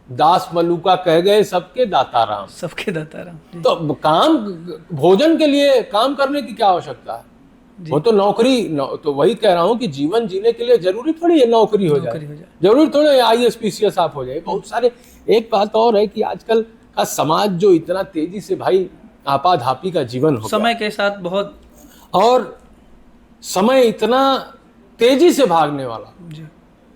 दास मलूका कह गए सबके दाता राम। सबके दाता राम। तो काम, भोजन के लिए काम करने की क्या आवश्यकता है? वो तो नौकरी तो वही कह रहा हूँ कि जीवन जीने के लिए जरूरी थोड़ी है नौकरी हो जाए, जरूरी थोड़ी है IAS PCS आप हो जाए। बहुत सारे, एक बात और है कि आजकल का समाज जो इतना तेजी से भाई आपाधापी का जीवन हो समय के साथ बहुत, और समय इतना तेजी से भागने वाला जी।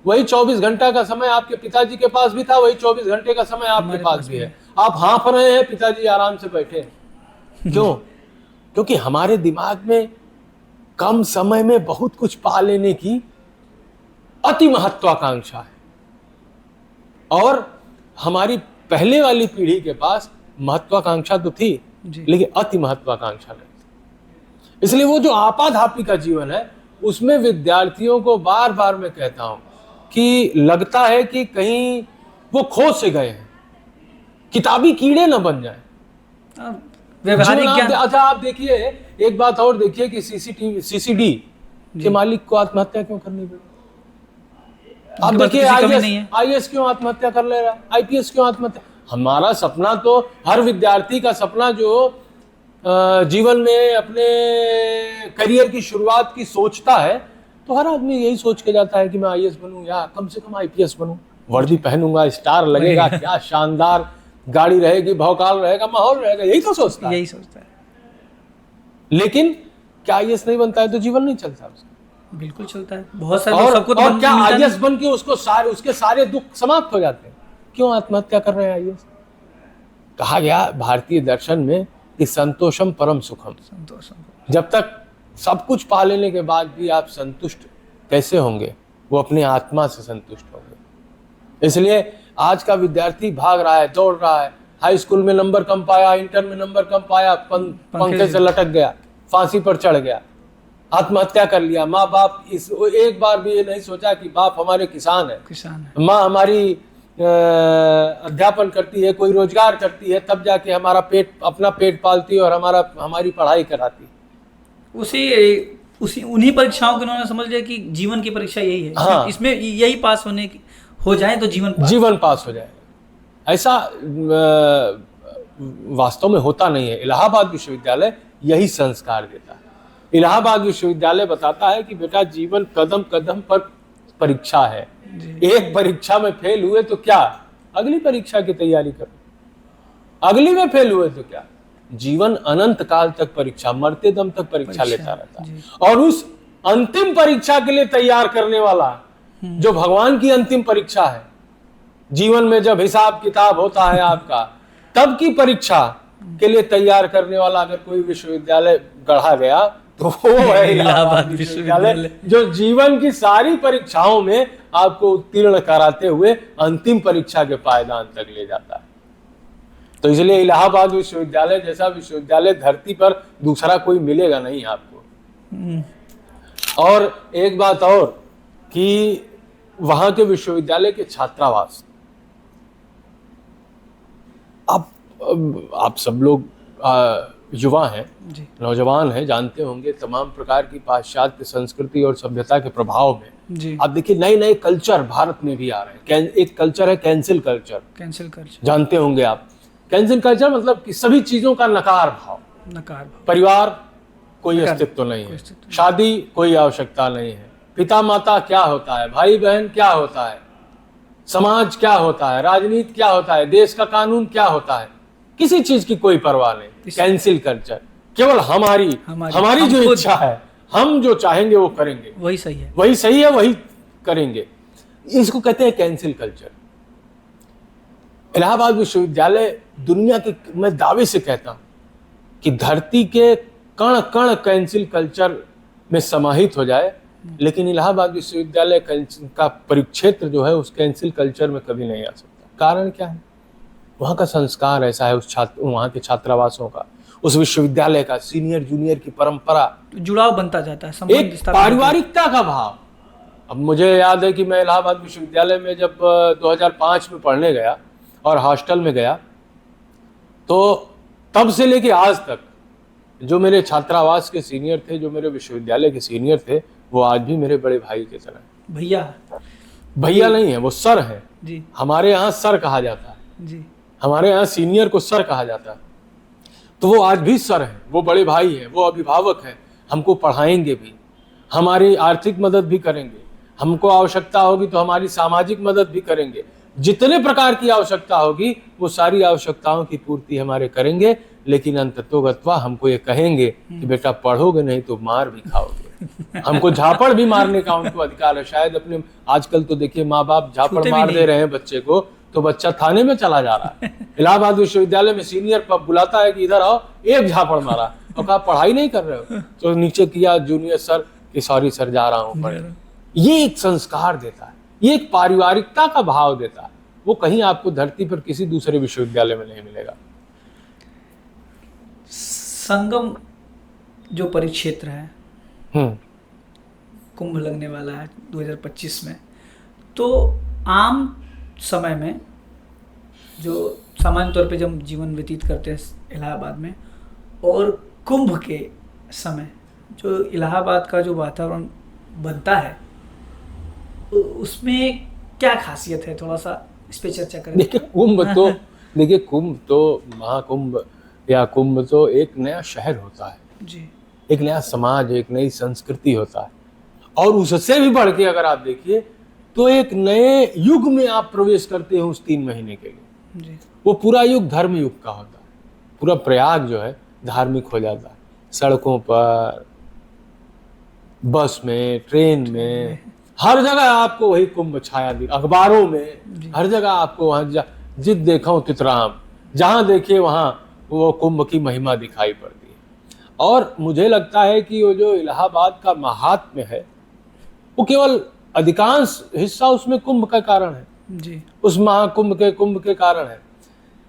वही 24 घंटा का समय आपके पिताजी के पास भी था, वही 24 घंटे का समय आपके पास भी है। आप हाँफ रहे हैं, पिताजी आराम से बैठे हैं। क्यों? क्योंकि हमारे दिमाग में कम समय में बहुत कुछ पा लेने की अति महत्वाकांक्षा है, और हमारी पहले वाली पीढ़ी के पास महत्वाकांक्षा तो थी लेकिन अति महत्वाकांक्षा नहीं थी। इसलिए वो जो आपाधापी का जीवन है उसमें विद्यार्थियों को बार बार मैं कहता हूं कि लगता है कि कहीं वो खो से गए हैं, किताबी कीड़े न बन जाएं। व्यवहारिक ज्ञान। अच्छा आप देखिए, एक बात और देखिए कि CCD के मालिक को आत्महत्या क्यों करनी पड़ी? आप देखिए IAS क्यों आत्महत्या कर ले रहा है, IPS क्यों आत्महत्या? हमारा सपना तो, हर विद्यार्थी का सपना जो जीवन में अपने करियर की शुरुआत की सोचता है, तो हर आदमी यही सोच के जाता है कि मैं IAS बनूं या कम से कम IPS बनूं, वर्दी पहनूंगा, स्टार लगेगा, क्या शानदार गाड़ी रहेगी, भौकाल रहेगा, माहौल रहेगा, यही तो सोचता है, यही सोचता है। लेकिन क्या IAS नहीं बनता है तो जीवन नहीं चलता उसका। बिल्कुल चलता है, बहुत सारे और क्या IAS बन के उसके सारे दुख समाप्त हो जाते हैं? क्यों आत्महत्या कर रहे हैं IAS? कहा गया भारतीय दर्शन में कि संतोषम परम सुखम। जब तक सब कुछ पा लेने के बाद भी आप संतुष्ट कैसे होंगे? वो अपने आत्मा से संतुष्ट होंगे। इसलिए आज का विद्यार्थी भाग रहा है, दौड़ रहा है, हाई स्कूल में नंबर कम पाया, इंटर में नंबर कम पाया, पंखे से लटक गया, फांसी पर चढ़ गया, आत्महत्या कर लिया। माँ बाप एक बार भी ये नहीं सोचा कि बाप हमारे किसान है, माँ हमारी अध्यापन करती है, कोई रोजगार करती है, तब जाके हमारा अपना पेट पालती है और हमारी पढ़ाई कराती है। उन्हीं परीक्षाओं को उन्होंने समझ लिया कि जीवन की परीक्षा यही है। हाँ। इसमें यही पास हो जाए तो जीवन पास हो जाए। ऐसा वास्तव में होता नहीं है। इलाहाबाद विश्वविद्यालय यही संस्कार देता है। इलाहाबाद विश्वविद्यालय बताता है कि बेटा जीवन कदम कदम पर परीक्षा है। एक परीक्षा में फेल हुए तो क्या, अगली परीक्षा की तैयारी करो, अगली में फेल हुए तो क्या, जीवन अनंत काल तक परीक्षा, मरते दम तक परीक्षा लेता रहता है। और उस अंतिम परीक्षा के लिए तैयार करने वाला जो भगवान की अंतिम परीक्षा है, जीवन में जब हिसाब किताब होता है आपका, तब की परीक्षा के लिए तैयार करने वाला अगर कोई विश्वविद्यालय गढ़ा गया तो वो है इलाहाबाद विश्वविद्यालय, जो जीवन की सारी परीक्षाओं में आपको उत्तीर्ण कराते हुए अंतिम परीक्षा के पायदान तक ले जाता है। तो इसलिए इलाहाबाद विश्वविद्यालय जैसा विश्वविद्यालय धरती पर दूसरा कोई मिलेगा नहीं आपको। और एक बात और कि वहां के विश्वविद्यालय के छात्रावास, आप सब लोग युवा हैं, नौजवान हैं, जानते होंगे तमाम प्रकार की पाश्चात्य संस्कृति और सभ्यता के प्रभाव में आप देखिए नए नए कल्चर भारत में भी आ रहे हैं। एक कल्चर है कैंसिल कल्चर, जानते होंगे आप। कैंसिल कल्चर मतलब कि सभी चीजों का नकार भाव। परिवार कोई अस्तित्व नहीं है, शादी कोई आवश्यकता नहीं है, पिता माता क्या होता है, भाई बहन क्या होता है, समाज क्या होता है, राजनीति क्या होता है, देश का कानून क्या होता है, किसी चीज की कोई परवाह नहीं। कैंसिल कल्चर, केवल हमारी जो इच्छा है, हम जो चाहेंगे वो करेंगे, वही सही है, वही करेंगे। इसको कहते हैं कैंसिल कल्चर। इलाहाबाद विश्वविद्यालय दुनिया के, मैं दावे से कहता हूं कि धरती के कण कण कैंसिल कल्चर में समाहित हो जाए लेकिन इलाहाबाद विश्वविद्यालय का परिक्षेत्र जो है उस कैंसिल कल्चर में कभी नहीं आ सकता। कारण क्या है? वहाँ का संस्कार ऐसा है, वहाँ के छात्रावासों का, उस विश्वविद्यालय का, सीनियर जूनियर की परंपरा, जुड़ाव बनता जाता है, संबंध एक स्थापित होता है। पारिवारिकता का भाव। अब मुझे याद है कि मैं इलाहाबाद विश्वविद्यालय में जब 2005 में पढ़ने गया और हॉस्टल में गया, तो तब से लेके आज तक जो मेरे छात्रावास के सीनियर थे, जो मेरे विश्वविद्यालय के सीनियर थे, वो आज भी मेरे बड़े भाई की तरह हैं। भैया नहीं है, वो सर हैं जी। हमारे यहाँ सर कहा जाता है जी। हमारे यहाँ सीनियर को सर कहा जाता है। तो वो आज भी सर हैं, वो बड़े भाई हैं, वो अभिभावक हैं, हमको पढ़ाएंगे भी, हमारी आर्थिक मदद भी करेंगे, हमको आवश्यकता होगी तो हमारी सामाजिक मदद भी करेंगे। जितने प्रकार की आवश्यकता होगी वो सारी आवश्यकताओं की पूर्ति हमारे करेंगे। लेकिन अंततोगत्वा हमको ये कहेंगे कि बेटा पढ़ोगे नहीं तो मार भी खाओगे। हमको झापड़ भी मारने का उनको अधिकार है। शायद अपने आजकल तो देखिए माँ बाप झापड़ मार दे रहे हैं बच्चे को, तो बच्चा थाने में चला जा रहा है। इलाहाबाद विश्वविद्यालय में सीनियर बुलाता है कि इधर आओ, एक झापड़ मारा और कहा पढ़ाई नहीं कर रहे हो, तो नीचे किया जूनियर सर कि सॉरी सर जा रहा हूँ पढ़े। ये एक संस्कार देता है, ये एक पारिवारिकता का भाव देता है, वो कहीं आपको धरती पर किसी दूसरे विश्वविद्यालय में नहीं मिलेगा। संगम जो परिक्षेत्र है, कुंभ लगने वाला है 2025 में, तो आम समय में जो सामान्य तौर पे जब जीवन व्यतीत करते हैं इलाहाबाद में, और कुंभ के समय जो इलाहाबाद का जो वातावरण बनता है, तो उसमें क्या खासियत है, थोड़ा सा इस पे चर्चा करें। देखिए कुंभ तो महाकुंभ या कुंभ तो एक नया शहर होता है जी, एक नया समाज, एक नई संस्कृति होता है। और उससे भी बढ़ के अगर आप देखिए तो एक नए युग में आप प्रवेश करते हैं उस 3 महीने के लिए जी। वो पूरा युग धर्म युग का होता है। पूरा प्रयाग जो है धार्मिक हो जाता है, सड़कों पर, बस में, ट्रेन में, हर जगह आपको वही कुंभ छाया दिख, अखबारों में हर जगह आपको वहां जित देखो तितराम, जहां देखिए वहां वो कुंभ की महिमा दिखाई पड़ती है। और मुझे लगता है कि वो जो इलाहाबाद का महात्म्य है वो केवल अधिकांश हिस्सा उसमें कुंभ का कारण है जी, उस महाकुंभ के कुंभ के कारण है।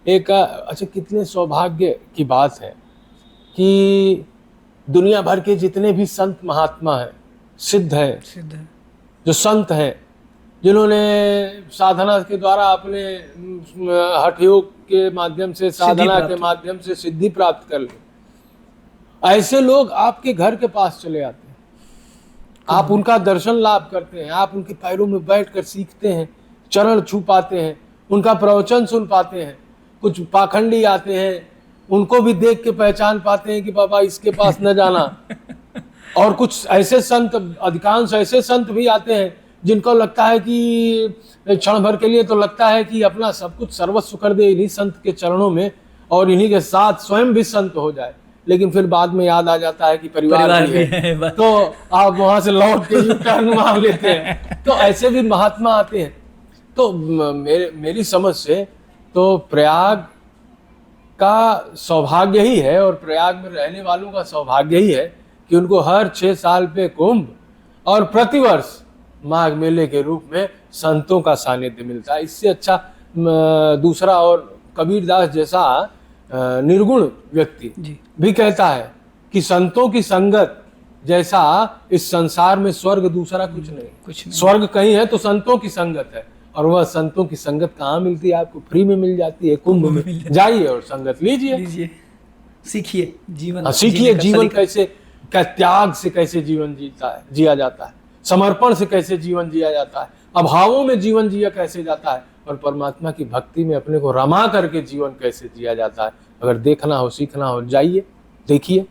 एक अच्छा कितने सौभाग्य की बात है कि दुनिया भर के जितने भी संत महात्मा हैं, सिद्ध है, जो संत हैं, जिन्होंने साधना के द्वारा अपने हठ योग के माध्यम से, साधना के माध्यम से सिद्धि प्राप्त कर ली, ऐसे लोग आपके घर के पास चले आते हैं, आप उनका दर्शन लाभ करते हैं, आप उनके पैरों में बैठकर सीखते हैं, चरण छू पाते हैं, उनका प्रवचन सुन पाते हैं। कुछ पाखंडी आते हैं, उनको भी देख के पहचान पाते हैं कि बाबा इसके पास न जाना। और कुछ ऐसे संत, अधिकांश ऐसे संत भी आते हैं जिनको लगता है कि क्षण भर के लिए तो लगता है कि अपना सब कुछ सर्वस्व कर दे इन्हीं संत के चरणों में और इन्हीं के साथ स्वयं भी संत हो जाए, लेकिन फिर बाद में याद आ जाता है कि परिवार भी है, तो आप वहां से लौट के टर्न मार लेते हैं। तो ऐसे भी महात्मा आते हैं। तो मेरी समझ से तो प्रयाग का सौभाग्य ही है, और प्रयाग में रहने वालों का सौभाग्य ही है कि उनको हर 6 साल पे कुंभ और प्रतिवर्ष माघ मेले के रूप में संतों का सानिध्य मिलता है। इससे अच्छा दूसरा, और कबीरदास जैसा निर्गुण व्यक्ति भी कहता है कि संतों की संगत जैसा इस संसार में स्वर्ग दूसरा कुछ नहीं। स्वर्ग कहीं है तो संतों की संगत है, और वह संतों की संगत कहाँ मिलती है? आपको फ्री में मिल जाती है, कुंभ में जाइए और संगत लीजिए, सीखिए जीवन, सीखिए जीवन कैसे, क्या त्याग से कैसे जीवन जिया जाता है, समर्पण से कैसे जीवन जिया जाता है, अभावों में जीवन जिया कैसे जाता है, और परमात्मा की भक्ति में अपने को रमा करके जीवन कैसे जिया जाता है। अगर देखना हो, सीखना हो, जाइए, देखिए।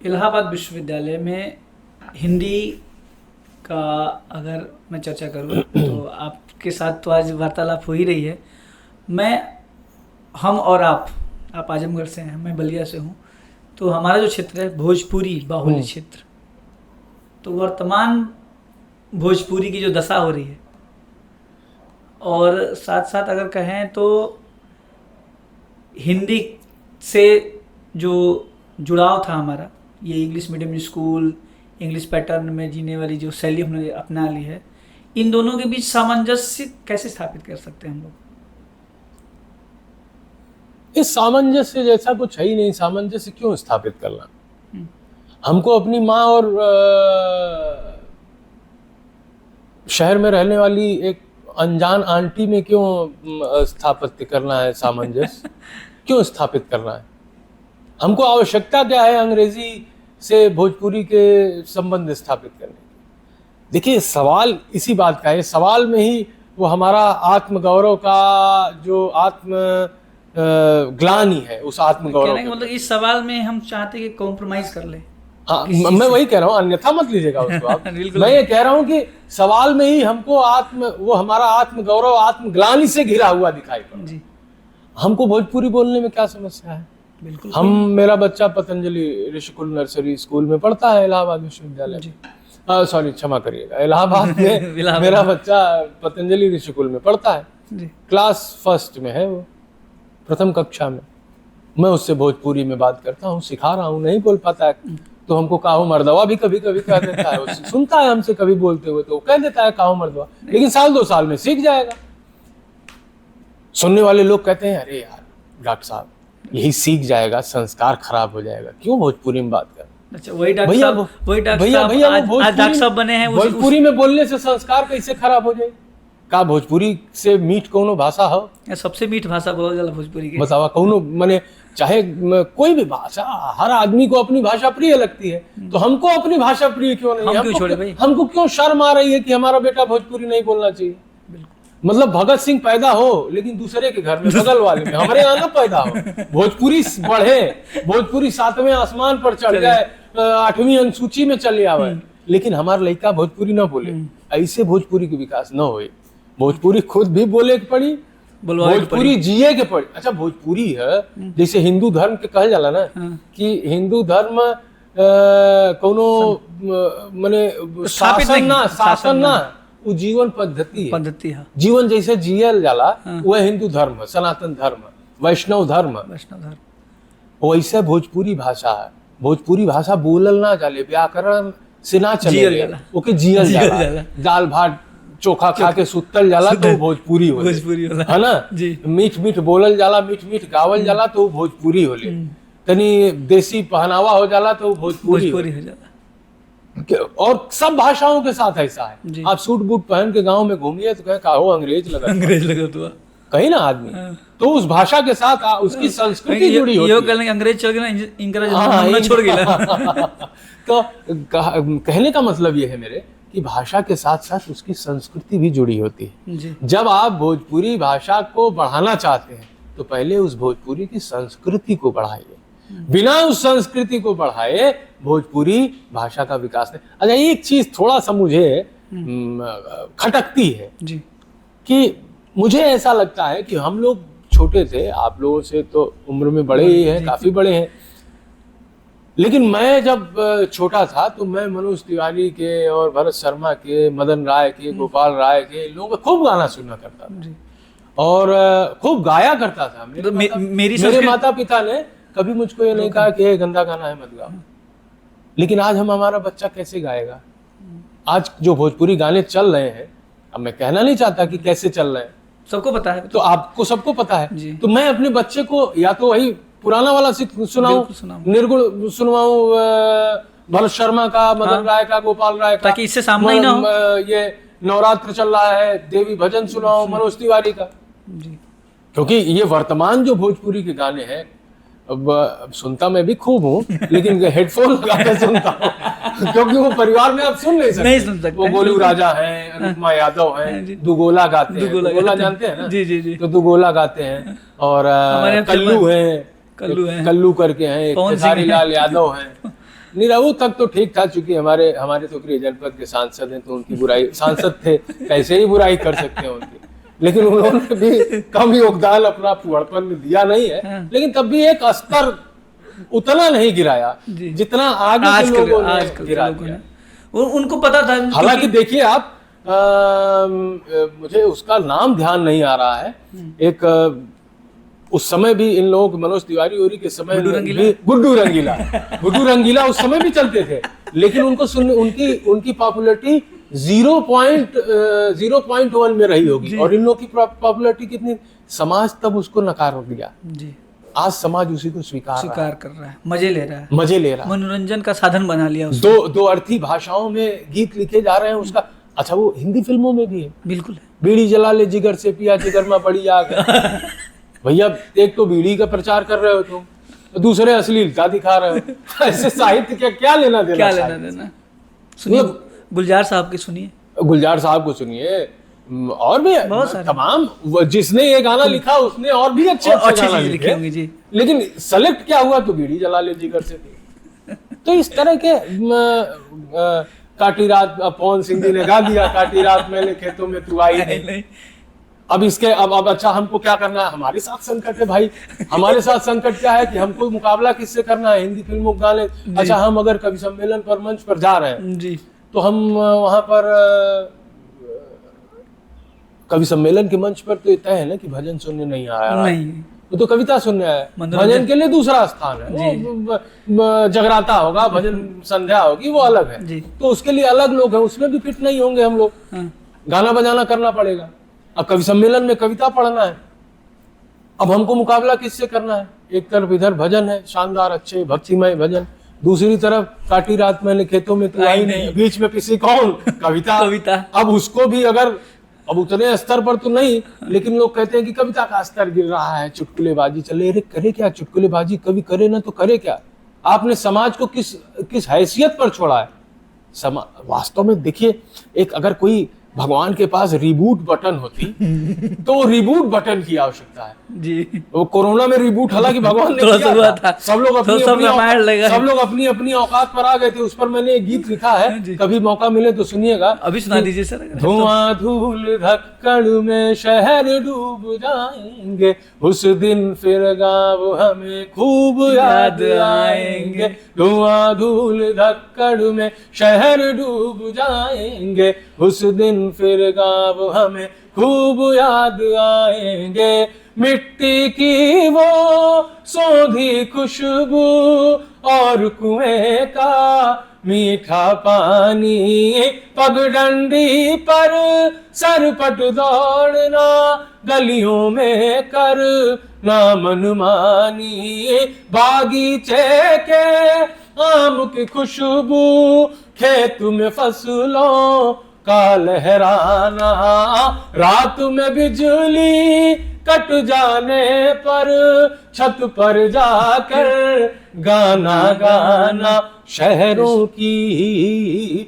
इलाहाबाद विश्वविद्यालय में हिंदी का अगर मैं चर्चा करूं तो आपके साथ तो आज वार्तालाप हो ही रही है। हम और आप आजमगढ़ से हैं, मैं बलिया से हूं, तो हमारा जो क्षेत्र है भोजपुरी बाहुल्य क्षेत्र, तो वर्तमान भोजपुरी की जो दशा हो रही है, और साथ साथ अगर कहें तो हिंदी से जो जुड़ाव था हमारा, ये English medium school, English pattern में जीने वाली जो शैली हमने अपना ली है, इन दोनों के बीच सामंजस्य कैसे स्थापित कर सकते हैं हम लोग? इस सामंजस्य जैसा कुछ है ही नहीं। सामंजस्य क्यों स्थापित करना? हमको अपनी माँ और शहर में रहने वाली एक अनजान आंटी में क्यों स्थापित करना है सामंजस्य? क्यों स्थापित करना है? हमको आवश्यकता क्या है अंग्रेजी से भोजपुरी के संबंध स्थापित करने की? देखिए, सवाल इसी बात का है। सवाल में ही वो हमारा आत्मगौरव का जो ग्लानि है, उस आत्मगौरव कहने का मतलब इस सवाल में हम चाहते हैं कि कॉम्प्रोमाइज कर ले। हाँ, मैं वही कह रहा हूँ, अन्यथा मत लीजिएगा उसको आप। बिल्कुल। मैं ये कह रहा हूँ कि सवाल में ही हमको वो हमारा आत्मगौरव आत्मग्लानि से घिरा हुआ दिखाई पड़ा। जी। हमको भोजपुरी बोलने में क्या समस्या है? बिल्कुल। मेरा बच्चा पतंजलि ऋषिकुल नर्सरी स्कूल में पढ़ता है, इलाहाबाद विश्वविद्यालय में। सॉरी, क्षमा करिएगा, इलाहाबाद में मेरा बच्चा पतंजलि ऋषिकुल में पढ़ता है। क्लास फर्स्ट में है वो, प्रथम कक्षा में। मैं उससे भोजपुरी में बात करता हूँ, सिखा रहा हूँ, नहीं बोल पाता है तो हमको काहू मर्दवा भी कभी कभी कह देता है। सुनता है हमसे कभी बोलते हुए तो कह देता है काहू मर्दवा, लेकिन साल 2 साल में सीख जाएगा। सुनने वाले लोग कहते हैं, अरे यार डॉक्टर साहब, यही सीख जाएगा, संस्कार खराब हो जाएगा, क्यों भोजपुरी में बात कर? अच्छा, वही डॉक्टर साहब आज डॉक्टर साहब बने हैं। भोजपुरी में बोलने से संस्कार कैसे खराब हो जाए? का भोजपुरी से मीठ कौनो भाषा हो? सबसे मीठ भाषा बोला जाला भोजपुरी के। बतावा कौनो, माने चाहे कोई भी भाषा, हर आदमी को अपनी भाषा प्रिय लगती है, तो हमको अपनी भाषा प्रिय क्यों नहीं? हम क्यों छोड़े भाई? हमको क्यों शर्म आ रही है कि हमारा बेटा भोजपुरी नहीं बोलना चाहिए? मतलब भगत सिंह पैदा हो लेकिन दूसरे के घर में, बगल वाले में, हमारे यहाँ ना पैदा हो। भोजपुरी बढ़े, भोजपुरी 7वें आसमान पर चढ़ जाए, 8वीं अनुसूची में चले आवे, लेकिन हमारा लड़का भोजपुरी ना बोले। ऐसे भोजपुरी के विकास न होए। भोजपुरी खुद भी बोले के पड़ी, भोजपुरी जिए के पड़ी। अच्छा, भोजपुरी है जैसे हिंदू धर्म के कहल जाला ना, कि हिंदू धर्म कोनो माने शासन ना, वो जीवन पद्धति है। जीवन जैसे जियल जाला वह हिंदू धर्म, सनातन धर्म, वैष्णव धर्म। वैसे भोजपुरी भाषा है। भोजपुरी भाषा बोलल ना जाले, व्याकरण से ना चले, ओके जियल जाला। दाल भात चोखा खा के सुतल जाला तो भोजपुरी होले, है ना? मीठ मीठ बोलल जाला, मीठ मीठ गावल जाला तो भोजपुरी होले। तनी देसी पहनावा हो जाला तो भोजपुरी हो जाला। और सब भाषाओं के साथ ऐसा है। आप सूट बूट पहन के गांव में घूमिए तो कहे हो अंग्रेज लगा तो कहीं ना आदमी, तो उस भाषा के साथ उसकी संस्कृति जुड़ी होती है। अंग्रेज चल गए, इंग्रज छोड़ गया। तो कहने का मतलब ये है मेरे कि भाषा के साथ साथ उसकी संस्कृति भी जुड़ी होती है। जब आप भोजपुरी भाषा को बढ़ाना चाहते हैं तो पहले उस भोजपुरी की संस्कृति को बढ़ाइए। बिना उस संस्कृति को बढ़ाए भोजपुरी भाषा का विकास नहीं। अच्छा, एक चीज थोड़ा सा मुझे खटकती है कि मुझे ऐसा लगता है कि हम लोग छोटे थे, आप लोगों से तो उम्र में बड़े ही हैं, काफी बड़े हैं, लेकिन मैं जब छोटा था तो मैं मनोज तिवारी के और भरत शर्मा के, मदन राय के, गोपाल राय के लोगों का खूब गाना सुनना करता था और खूब गाया करता था। मेरे माता पिता ने कभी मुझको ये नहीं कहा कि ये गंदा गाना है मत गाओ। लेकिन आज हमारा बच्चा कैसे गाएगा? आज जो भोजपुरी गाने चल रहे हैं, अब मैं कहना नहीं चाहता कि कैसे चल रहे हैं, सबको पता है, तो आपको सबको पता है। तो मैं अपने बच्चे को या तो वही पुराना वाला सुनाऊं, निर्गुण सुनवाऊं, भरत शर्मा का, मदन राय का, गोपाल राय का, ताकि इससे सामना ही ना हो। ये नवरात्र चल रहा है, देवी भजन सुनाओ मनोज तिवारी का। क्योंकि ये वर्तमान जो भोजपुरी के गाने हैं, अब सुनता मैं भी खूब हूँ, लेकिन हेडफोन लगा के सुनता हूँ क्योंकि वो परिवार में आप सुन नहीं सकते। वो गोलू राजा है, अनुपमा यादव है, दुगोला गाते हैं। दुगोला जानते हैं ना? जी। तो दुगोला गाते हैं और कल्लू करके हैं, खेसारी लाल यादव हैं। निराऊ तक तो ठीक था, चूंकि हमारे तो जनपद के सांसद हैं, तो उनकी बुराई, सांसद थे कैसे ही बुराई कर सकते हैं उनकी, लेकिन उन्होंने भी कम योगदान अपना फुहड़पन में दिया नहीं है। लेकिन तब भी एक स्तर उतना नहीं गिराया जितना आगे के लोगों ने गिरा दिया। उनको पता था। हालांकि देखिए आप, मुझे उसका नाम ध्यान नहीं आ रहा है, एक उस समय भी इन लोगों के मनोज तिवारी होरी के समय गुड्डू में रंगीला? भी गुड्डू रंगीला उस समय भी चलते थे, लेकिन उनको सुन उनकी पॉपुलैरिटी 0.1 में रही होगी, और इन लोगों की पॉपुलैरिटी कितनी, समाज तब उसको नकार दिया। जी, आज समाज उसी को स्वीकार स्वीकार कर रहा है, मजे ले रहा है, मजे ले रहा है। मनोरंजन का साधन बना लिया उसको। दो अर्थी भाषाओं में गीत लिखे जा रहे हैं उसका। अच्छा, वो हिंदी फिल्मों में भी है। बिल्कुल है। बीड़ी जला ले जिगर से पिया, जिगर में बड़ी आग। भैया एक तो बीड़ी का प्रचार कर रहे हो तुम, दूसरे अश्लीलता दिखा रहे हो। ऐसे साहित्य क्या लेना देना, क्या लेना देना। सुनिए गुलजार साहब की, सुनिए गुलजार साहब को सुनिए, और भी बहुत सारे तमाम, जिसने ये गाना लिखा उसने और भी अच्छे गाना चीज लिखे लिखे होंगे जी। लेकिन सेलेक्ट क्या हुआ, तो बीड़ी जला ले जिगर से। तो इस तरह के काटी रात, पवन सिंह जी ने गा दिया, काटी रात मैंने खेतों में तू आई नहीं। अब इसके अब अच्छा हमको क्या करना है, हमारे साथ संकट है भाई। हमारे साथ संकट क्या है कि हमको मुकाबला किससे करना है, हिंदी फिल्मों के गाने। अच्छा, हम अगर कवि सम्मेलन पर मंच पर जा रहे हैं जी, तो हम वहां पर कवि सम्मेलन के मंच पर तो तय है ना कि भजन सुनने नहीं आया, नहीं, वो तो कविता सुनने आया। मनोरंजन भजन के लिए दूसरा स्थान है, वो जगराता होगा, भजन संध्या होगी, वो अलग है। जी। तो उसके लिए अलग लोग हैं, उसमें भी फिट नहीं होंगे हम लोग। हाँ, गाना बजाना करना पड़ेगा। अब कवि सम्मेलन में कविता पढ़ना है, अब हमको मुकाबला किससे करना है। एक तरफ इधर भजन है, शानदार अच्छे भक्तिमय भजन, दूसरी तरफ काटी रात मैंने खेतों में तू आई नहीं, बीच में किसी कौन कविता। अब उसको भी अगर, अब उतने स्तर पर तो नहीं, लेकिन लोग कहते हैं कि कविता का स्तर गिर रहा है, चुटकुलेबाजी चले। अरे करे क्या चुटकुलेबाजी, कवि करे ना तो करे क्या। आपने समाज को किस हैसियत पर छोड़ा है। वास्तव में देखिए, एक अगर कोई भगवान के पास रिबूट बटन होती तो वो रिबूट बटन की आवश्यकता है जी। वो कोरोना में रिबूट हालांकि भगवान ने थोड़ा किया हुआ था। सब लोग अपनी अपनी औकात पर आ गए थे। उस पर मैंने एक गीत लिखा है, कभी मौका मिले तो सुनिएगा। अभी सुना दीजिए सर। धुआं धूल धक्कड़ में शहर डूब जाएंगे, उस दिन फिर गाँव हमें खूब याद आएंगे। धुआं धूल धक्कड़ में शहर डूब जाएंगे, उस दिन फिर गाँव हमें खूब याद आएंगे। मिट्टी की वो सौंधी खुशबू और कुएं का मीठा पानी, पगडंडी पर सरपट दौड़ना, गलियों में कर ना मनमानी। बागीचे के आम की खुशबू, खेत में फसलों का लहराना, रात में बिजली कट जाने पर छत पर जाकर गाना गाना। शहरों की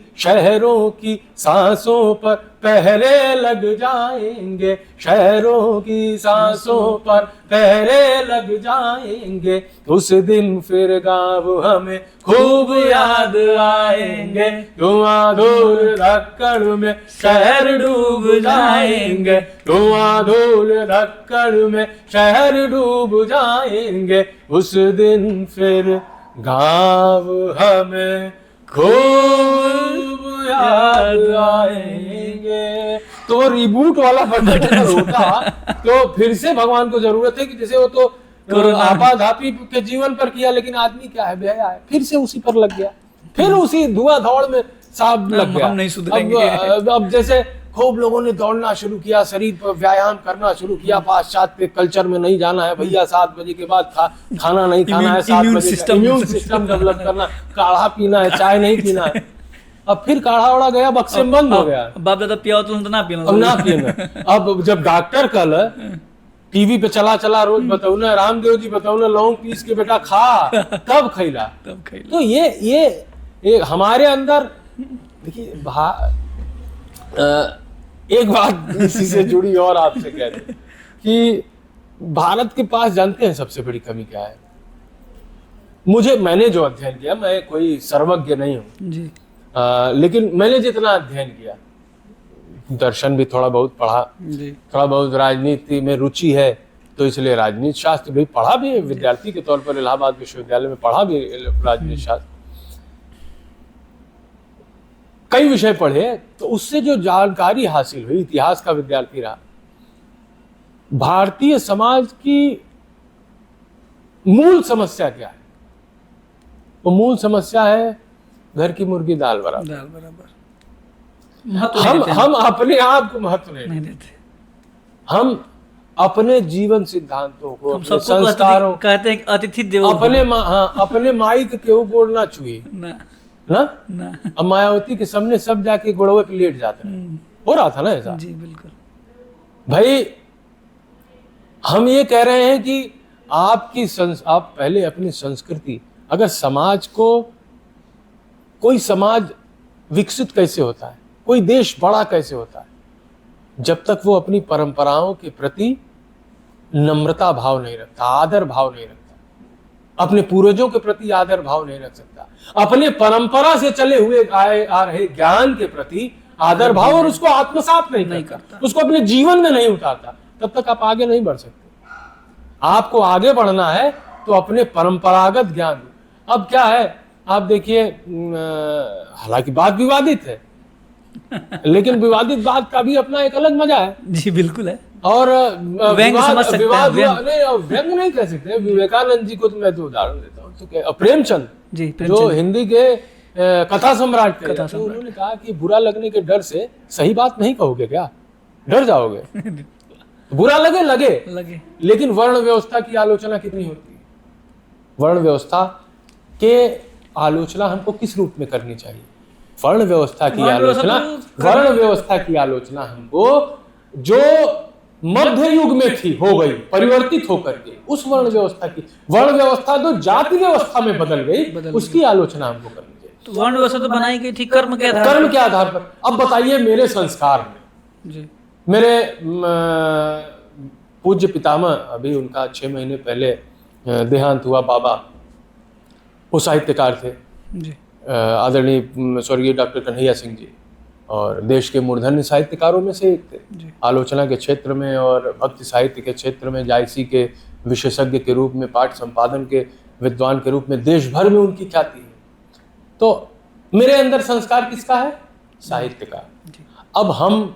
सांसों पर पहरे लग जाएंगे, शहरों की सांसों पर पहरे लग जाएंगे। उस दिन फिर गाँव हमें खूब याद आएंगे। धुआं धूल धक्कड़ में शहर डूब जाएंगे, धुआं धूल धक्कड़ में शहर डूब जाएंगे। उस दिन फिर गाँव हमें खूब याद आएंगे। तो वो रिबूट वाला बटन होता तो फिर से भगवान को जरूरत है कि जैसे वो तो आपाधापी के जीवन पर किया, लेकिन आदमी क्या है, बेहया है, फिर से उसी पर लग गया, फिर उसी धुआं धौड़ में साहब लग गया। हम नहीं सुधरेंगे। अब जैसे खूब लोगों ने दौड़ना शुरू किया, शरीर पर व्यायाम करना शुरू किया। पाश्चात्य कल्चर में नहीं जाना है भैया, 7 बजे के बाद खाना नहीं खाना है, 7 बजे इम्यून सिस्टम डेवलप करना, काढ़ा पीना है, चाय नहीं पीना है। अब फिर काढ़ा उड़ा गया, बक्से में बंद हो गया। बाप दादा पिया तो ना पीना, अब ना पीना। अब जब डॉक्टर कल टीवी पे चला रोज बताऊना, रामदेव जी बताऊना, लौंग पीस के बेटा खा, तब खैला। तो ये हमारे अंदर देखिए। एक बात इसी से जुड़ी और आपसे कह रहे कि भारत के पास जानते हैं सबसे बड़ी कमी क्या है। मैंने जो अध्ययन किया, मैं कोई सर्वज्ञ नहीं हूँ जी, लेकिन मैंने जितना अध्ययन किया, दर्शन भी थोड़ा बहुत पढ़ा जी, थोड़ा बहुत राजनीति में रुचि है, तो इसलिए राजनीति शास्त्र भी पढ़ा भी, विद्यार्थी के तौर पर इलाहाबाद विश्वविद्यालय में पढ़ा भी राजनीति शास्त्र, कई विषय पढ़े। तो उससे जो जानकारी हासिल हुई, इतिहास का विद्यार्थी रहा, भारतीय समाज की मूल समस्या क्या है? वो मूल समस्या है घर की मुर्गी दाल बराबर। दाल बराबर। महत्व नहीं देते हम अपने आप को महत्व नहीं नहीं देते। देते। हम अपने जीवन सिद्धांतों को, हम अपने सबको संस्कारों, कहते हैं कि अतिथि देवो अपने माई के केहू गोड़ ना छुए ना ना। ना। अब मायावती के सामने सब जाके गोड़वे पे लेट जाते हैं, हो रहा था ना ऐसा। जी बिल्कुल। भाई हम ये कह रहे हैं कि आप पहले अपनी संस्कृति, अगर समाज को, कोई समाज विकसित कैसे होता है, कोई देश बड़ा कैसे होता है, जब तक वो अपनी परंपराओं के प्रति नम्रता भाव नहीं रखता, आदर भाव नहीं रखता, अपने पूर्वजों के प्रति आदर भाव नहीं रख सकता, अपने परंपरा से चले हुए आ रहे ज्ञान के प्रति आदर भाव और उसको आत्मसात नहीं करता, उसको अपने जीवन में नहीं उतारता, तब तक आप आगे नहीं बढ़ सकते। आपको आगे बढ़ना है तो अपने परंपरागत ज्ञान। अब क्या है, आप देखिए, हालांकि बात विवादित है लेकिन विवादित बात का भी अपना एक अलग मजा है। जी बिल्कुल है। और व्यंग समझ सकते हैं, व्यंग नहीं कह सकते। विवेकानंद जी को तो मैं तो उदाहरण देता हूँ, तो प्रेमचंद जी, जो हिंदी के कथा सम्राट थे, तो उन्होंने कहा कि बुरा लगने के डर से सही बात नहीं कहोगे क्या, डर जाओगे। बुरा लगे, लेकिन वर्ण व्यवस्था की आलोचना कितनी होती है? वर्ण व्यवस्था के आलोचना हमको किस रूप में करनी चाहिए? वर्ण व्यवस्था की आलोचना हमको जो मध्य युग में थी, हो गई परिवर्तित होकर के, उस वर्ण व्यवस्था जो जाति व्यवस्था में बदल गई, उसकी आलोचना हमको करनी चाहिए। तो वर्ण व्यवस्था तो बनाई गई थी कर्म के आधार पर। अब बताइए, मेरे संस्कार में जी, मेरे पूज्य पितामह, अभी उनका 6 महीने पहले देहांत हुआ, बाबा, वो साहित्यकार थे जी, आदरणीय स्वर्गीय डॉक्टर कन्हैया सिंह जी, और देश के मूर्धन्य साहित्यकारों में से एक थे। आलोचना के क्षेत्र में और भक्ति साहित्य के क्षेत्र में जायसी के विशेषज्ञ के रूप में, पाठ संपादन के विद्वान के रूप में देश भर में उनकी ख्याति है। तो मेरे अंदर संस्कार किसका है? साहित्य का। अब हम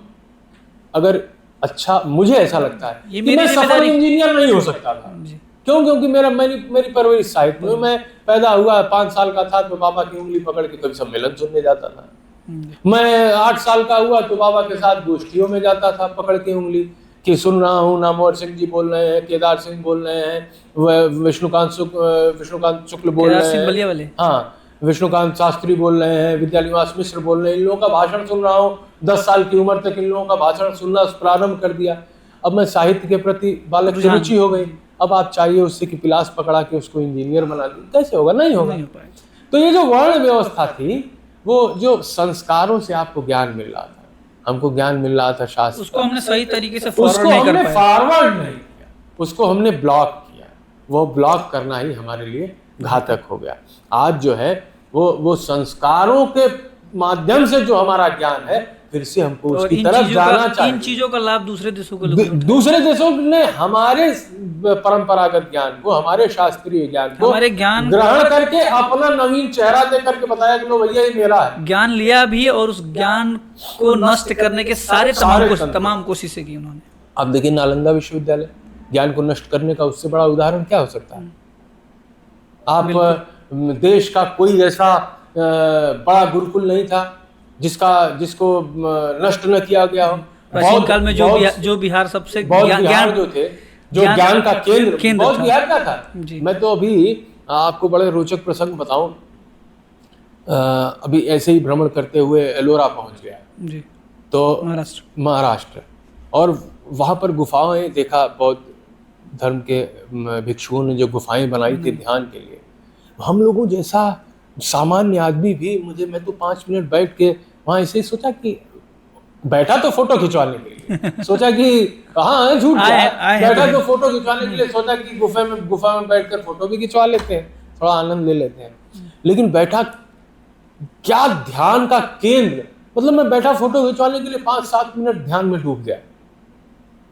अगर, अच्छा, मुझे ऐसा लगता है कि मैं सफल इंजीनियर नहीं हो सकता था। क्यों? क्योंकि मेरी परवरिश साहित्य में। मैं पैदा हुआ, 5 साल का था तो बाबा की उंगली पकड़ के कभी सम्मेलन सुनने जाता था। मैं 8 साल का हुआ तो बाबा के साथ गोष्ठियों में जाता था, पकड़ के उंगली कि सुन रहा हूँ, नामवर सिंह जी बोल रहे हैं, केदार सिंह बोल रहे हैं, विष्णुकांत शुक्ल बोल रहे हैं, हाँ, विष्णुकांत शास्त्री बोल रहे हैं, विद्यानिवास मिश्र बोल रहे हैं, इन लोगों का भाषण सुन रहा हूँ। 10 साल की उम्र तक इन लोगों का भाषण सुनना प्रारंभ कर दिया। अब मैं साहित्य के प्रति बालक की रुचि हो गई। अब आप चाहिए उससे कि पिलास पकड़ा के उसको इंजीनियर बना दे, कैसे होगा? नहीं होगा। तो ये जो वर्ण व्यवस्था थी, वो जो संस्कारों से आपको ज्ञान मिल रहा था, हमको ज्ञान मिल रहा था शास्त्र, उसको हमने सही तरीके से फॉरवर्ड नहीं किया, उसको हमने ब्लॉक किया। वो ब्लॉक करना ही हमारे लिए घातक हो गया। आज जो है वो संस्कारों के माध्यम से जो हमारा ज्ञान है, फिर से हमको उसकी तरफ जाना चाहिए। इन चीजों का लाभ दूसरे देशों ने हमारे परंपरागत ज्ञान को, हमारे शास्त्रीय ज्ञान को ग्रहण करके अपना नवीन चेहरा दे करके बताया कि लो भैया ये मेरा है। ज्ञान लिया भी और उस ज्ञान को नष्ट करने के तमाम कोशिशें की उन्होंने। अब देखिए, नालंदा विश्वविद्यालय ज्ञान को नष्ट करने का उससे बड़ा उदाहरण क्या हो सकता है? आप देश का कोई ऐसा बड़ा गुरुकुल नहीं था जिसको नष्ट न किया गया हो। प्राचीन काल में जो बिहार सबसे ज्ञान जो थे, जो ज्ञान का केंद्र बौद्ध बिहार का था। मैं तो अभी आपको बड़े रोचक प्रसंग बताऊं, अभी ऐसे ही भ्रमण करते हुए एलोरा पहुंच गया जी, तो महाराष्ट्र, और वहां पर गुफाएं देखा। बौद्ध धर्म के भिक्षुओं ने जो गुफाएं बनाई थी ध्यान के लिए, हम लोगों जैसा सामान्य आदमी भी, मैं तो 5 मिनट बैठ के वहां ऐसे ही सोचा कि बैठा तो फोटो खिंचवाने के लिए, सोचा कि कहाँ है, झूठ बैठा तो फोटो खिंचवाने के लिए, सोचा कि गुफा में बैठकर फोटो भी खिंचवा लेते हैं, थोड़ा आनंद ले लेते हैं। लेकिन बैठा क्या ध्यान का केंद्र, मतलब मैं बैठा फोटो खिंचवाने के लिए 5-7 मिनट ध्यान में डूब गया।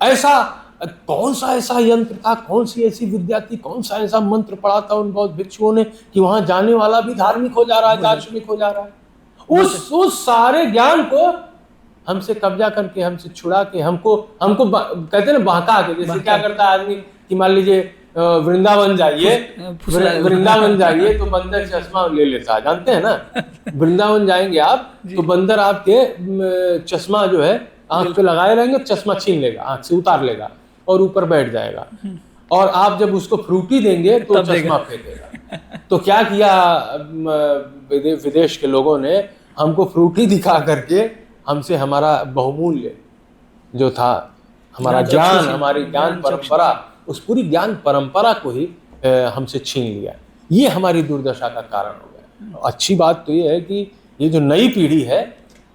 ऐसा कौन सा ऐसा यंत्र था, कौन सी ऐसी विद्या थी, कौन सा ऐसा मंत्र पढ़ा था उन बौद्ध भिक्षुओं ने कि वहां जाने वाला भी धार्मिक हो जा रहा है, दार्शनिक हो जा रहा है। उस सारे ज्ञान को हमसे कब्जा करके, हमसे छुड़ा के, हमको कहते हैं ना, बहका के। जैसे क्या करता है आदमी कि मान लीजिए वृंदावन जाइए, फुसला वृंदावन जाइए तो बंदर चश्मा ले लेता है, जानते हैं ना। वृंदावन जाएंगे आप तो बंदर आपके चश्मा जो है आंख पे लगाए रहेंगे, चश्मा छीन लेगा, आंख से उतार लेगा और ऊपर बैठ जाएगा। और आप जब उसको फ्रूटी देंगे तो चश्मा फेंकेगा। तो क्या किया विदेश के लोगों ने, हमको फ्रूटी दिखा करके हमसे हमारा बहुमूल्य जो था हमारा ज्ञान, हमारी ज्ञान परंपरा, उस पूरी ज्ञान परंपरा को ही हमसे छीन लिया। ये हमारी दुर्दशा का कारण हो गया। अच्छी बात तो ये है कि ये जो नई पीढ़ी है,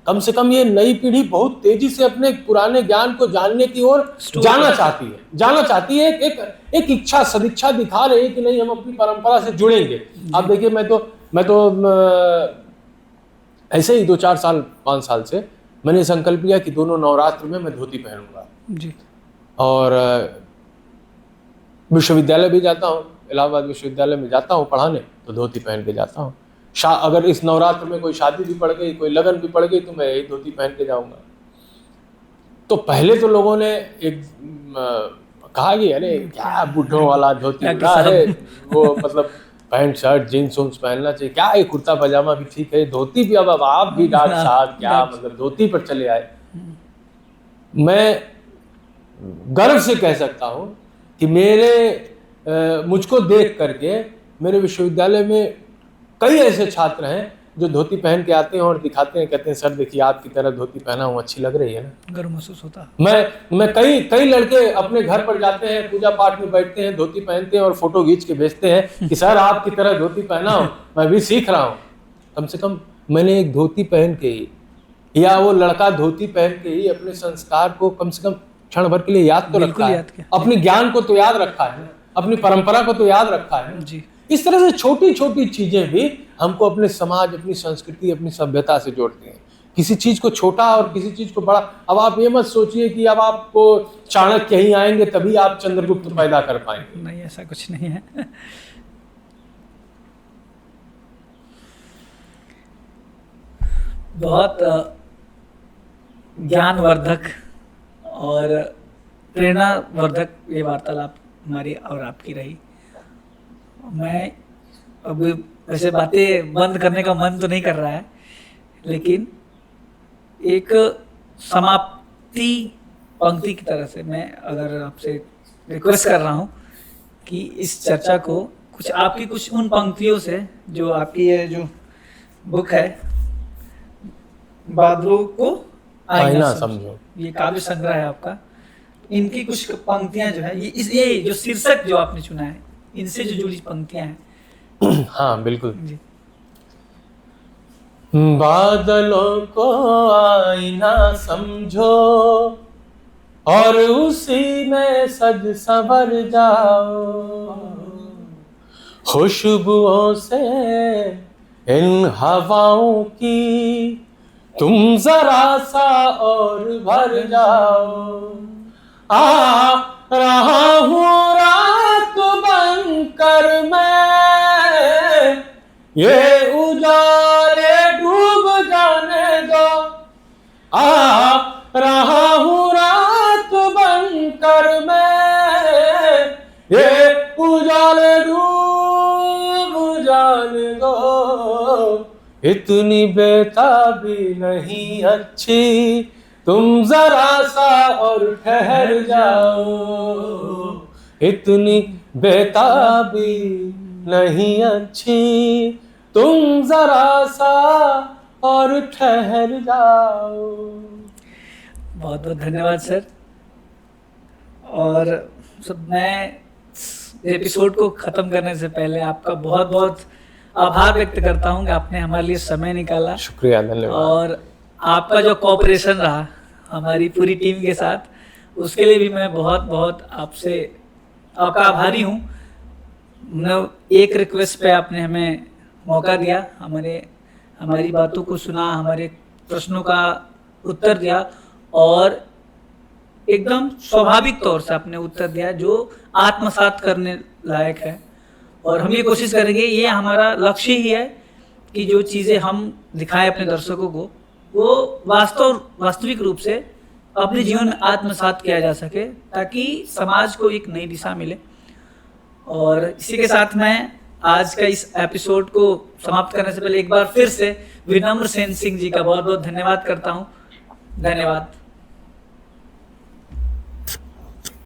कम से कम ये नई पीढ़ी बहुत तेजी से अपने पुराने ज्ञान को जानने की ओर जाना चाहती है। एक इच्छा, सदिच्छा दिखा रही है कि नहीं, हम अपनी परंपरा से जुड़ेंगे। आप देखिए, मैं तो ऐसे ही 2-4 साल 5 साल से मैंने संकल्प किया कि दोनों नवरात्र में मैं धोती पहनूंगा जी। और विश्वविद्यालय भी जाता हूँ, इलाहाबाद विश्वविद्यालय में जाता हूँ पढ़ाने, तो धोती पहन के जाता हूँ। अगर इस नवरात्र में कोई शादी भी पड़ गई, कोई लगन भी पड़ गई, तो मैं यही धोती पहन के जाऊंगा। तो पहले तो लोगों ने एक कहा कि अरे क्या बुढ़ों वाला धोती है, वो मतलब पैंट शर्ट जीन्स उन्स पहनना चाहिए, क्या ये कुर्ता पजामा भी ठीक है, धोती भी अब आप भी डॉक्टर साहब क्या मतलब धोती पर चले आए। मैं गर्व से कह सकता हूँ कि मुझको देख करके मेरे विश्वविद्यालय में कई ऐसे छात्र हैं जो धोती पहन के आते हैं और दिखाते हैं, कहते हैं सर देखिए आपकी तरह धोती पहना हूँ, अच्छी लग रही है ना, गर्व महसूस होता। मैं कई लड़के अपने घर पर जाते हैं, पूजा पाठ में बैठते हैं, धोती पहनते हैं और फोटो खींच के भेजते हैं कि सर आपकी तरह धोती पहना हूँ, मैं भी सीख रहा हूँ। कम से कम मैंने एक धोती पहन के ही, या वो लड़का धोती पहन के ही अपने संस्कार को कम से कम क्षण भर के लिए याद तो रखा है, अपने ज्ञान को तो याद रखा है, अपनी परंपरा को तो याद रखा है जी। इस तरह से छोटी छोटी चीजें भी हमको अपने समाज, अपनी संस्कृति, अपनी सभ्यता से जोड़ती हैं। किसी चीज को छोटा और किसी चीज को बड़ा। अब आप ये मत सोचिए कि अब आपको चाणक्य ही आएंगे तभी आप चंद्रगुप्त पैदा कर पाएंगे, नहीं, ऐसा कुछ नहीं है। बहुत ज्ञानवर्धक और प्रेरणावर्धक ये वार्तालाप हमारी और आपकी रही। मैं अब वैसे बातें बंद करने का मन तो नहीं कर रहा है, लेकिन एक समाप्ति पंक्ति की तरह से मैं अगर आपसे रिक्वेस्ट कर रहा हूँ कि इस चर्चा को कुछ उन पंक्तियों से जो आपकी ये जो बुक है बादलों को आईना समझो, ये काव्य संग्रह है आपका, इनकी कुछ पंक्तियां जो है ये जो शीर्षक जो आपने चुना है इनसे जो जुड़ी पंक्तियां हैं। हाँ बिल्कुल जी। बादलों को आईना समझो और उसी में सज संवर जाओ, खुशबुओं से इन हवाओं की तुम जरा सा और भर जाओ। आ रहा हूँ रात बनकर मैं, ये उजाले डूब जाने दो। आ रहा हूँ रात बनकर मैं, ये उजाले डूब जाने दो। इतनी बेताबी नहीं अच्छी, तुम जरा सा और ठहर जाओ। इतनी बेताबी नहीं अच्छी, तुम जरा सा और ठहर जाओ। बहुत बहुत धन्यवाद सर। और मैं एपिसोड को ख़त्म करने से पहले आपका बहुत बहुत आभार व्यक्त करता हूँ कि आपने हमारे लिए समय निकाला। शुक्रिया, धन्यवाद। और आपका जो कोऑपरेशन रहा हमारी पूरी टीम के साथ, उसके लिए भी मैं बहुत बहुत आपका आभारी हूँ। एक रिक्वेस्ट पे आपने हमें मौका दिया, हमारी बातों को सुना, हमारे प्रश्नों का उत्तर दिया और एकदम स्वाभाविक तौर से आपने उत्तर दिया जो आत्मसात करने लायक है। और हम ये कोशिश करेंगे, ये हमारा लक्ष्य ही है कि जो चीज़ें हम दिखाएं अपने दर्शकों को वो वास्तविक रूप से अपने जीवन में आत्मसात किया जा सके, ताकि समाज को एक नई दिशा मिले। और इसी के साथ मैं आज का इस एपिसोड को समाप्त करने से पहले एक बार फिर से विनम्र सेन सिंह जी का बहुत बहुत धन्यवाद करता हूँ। धन्यवाद।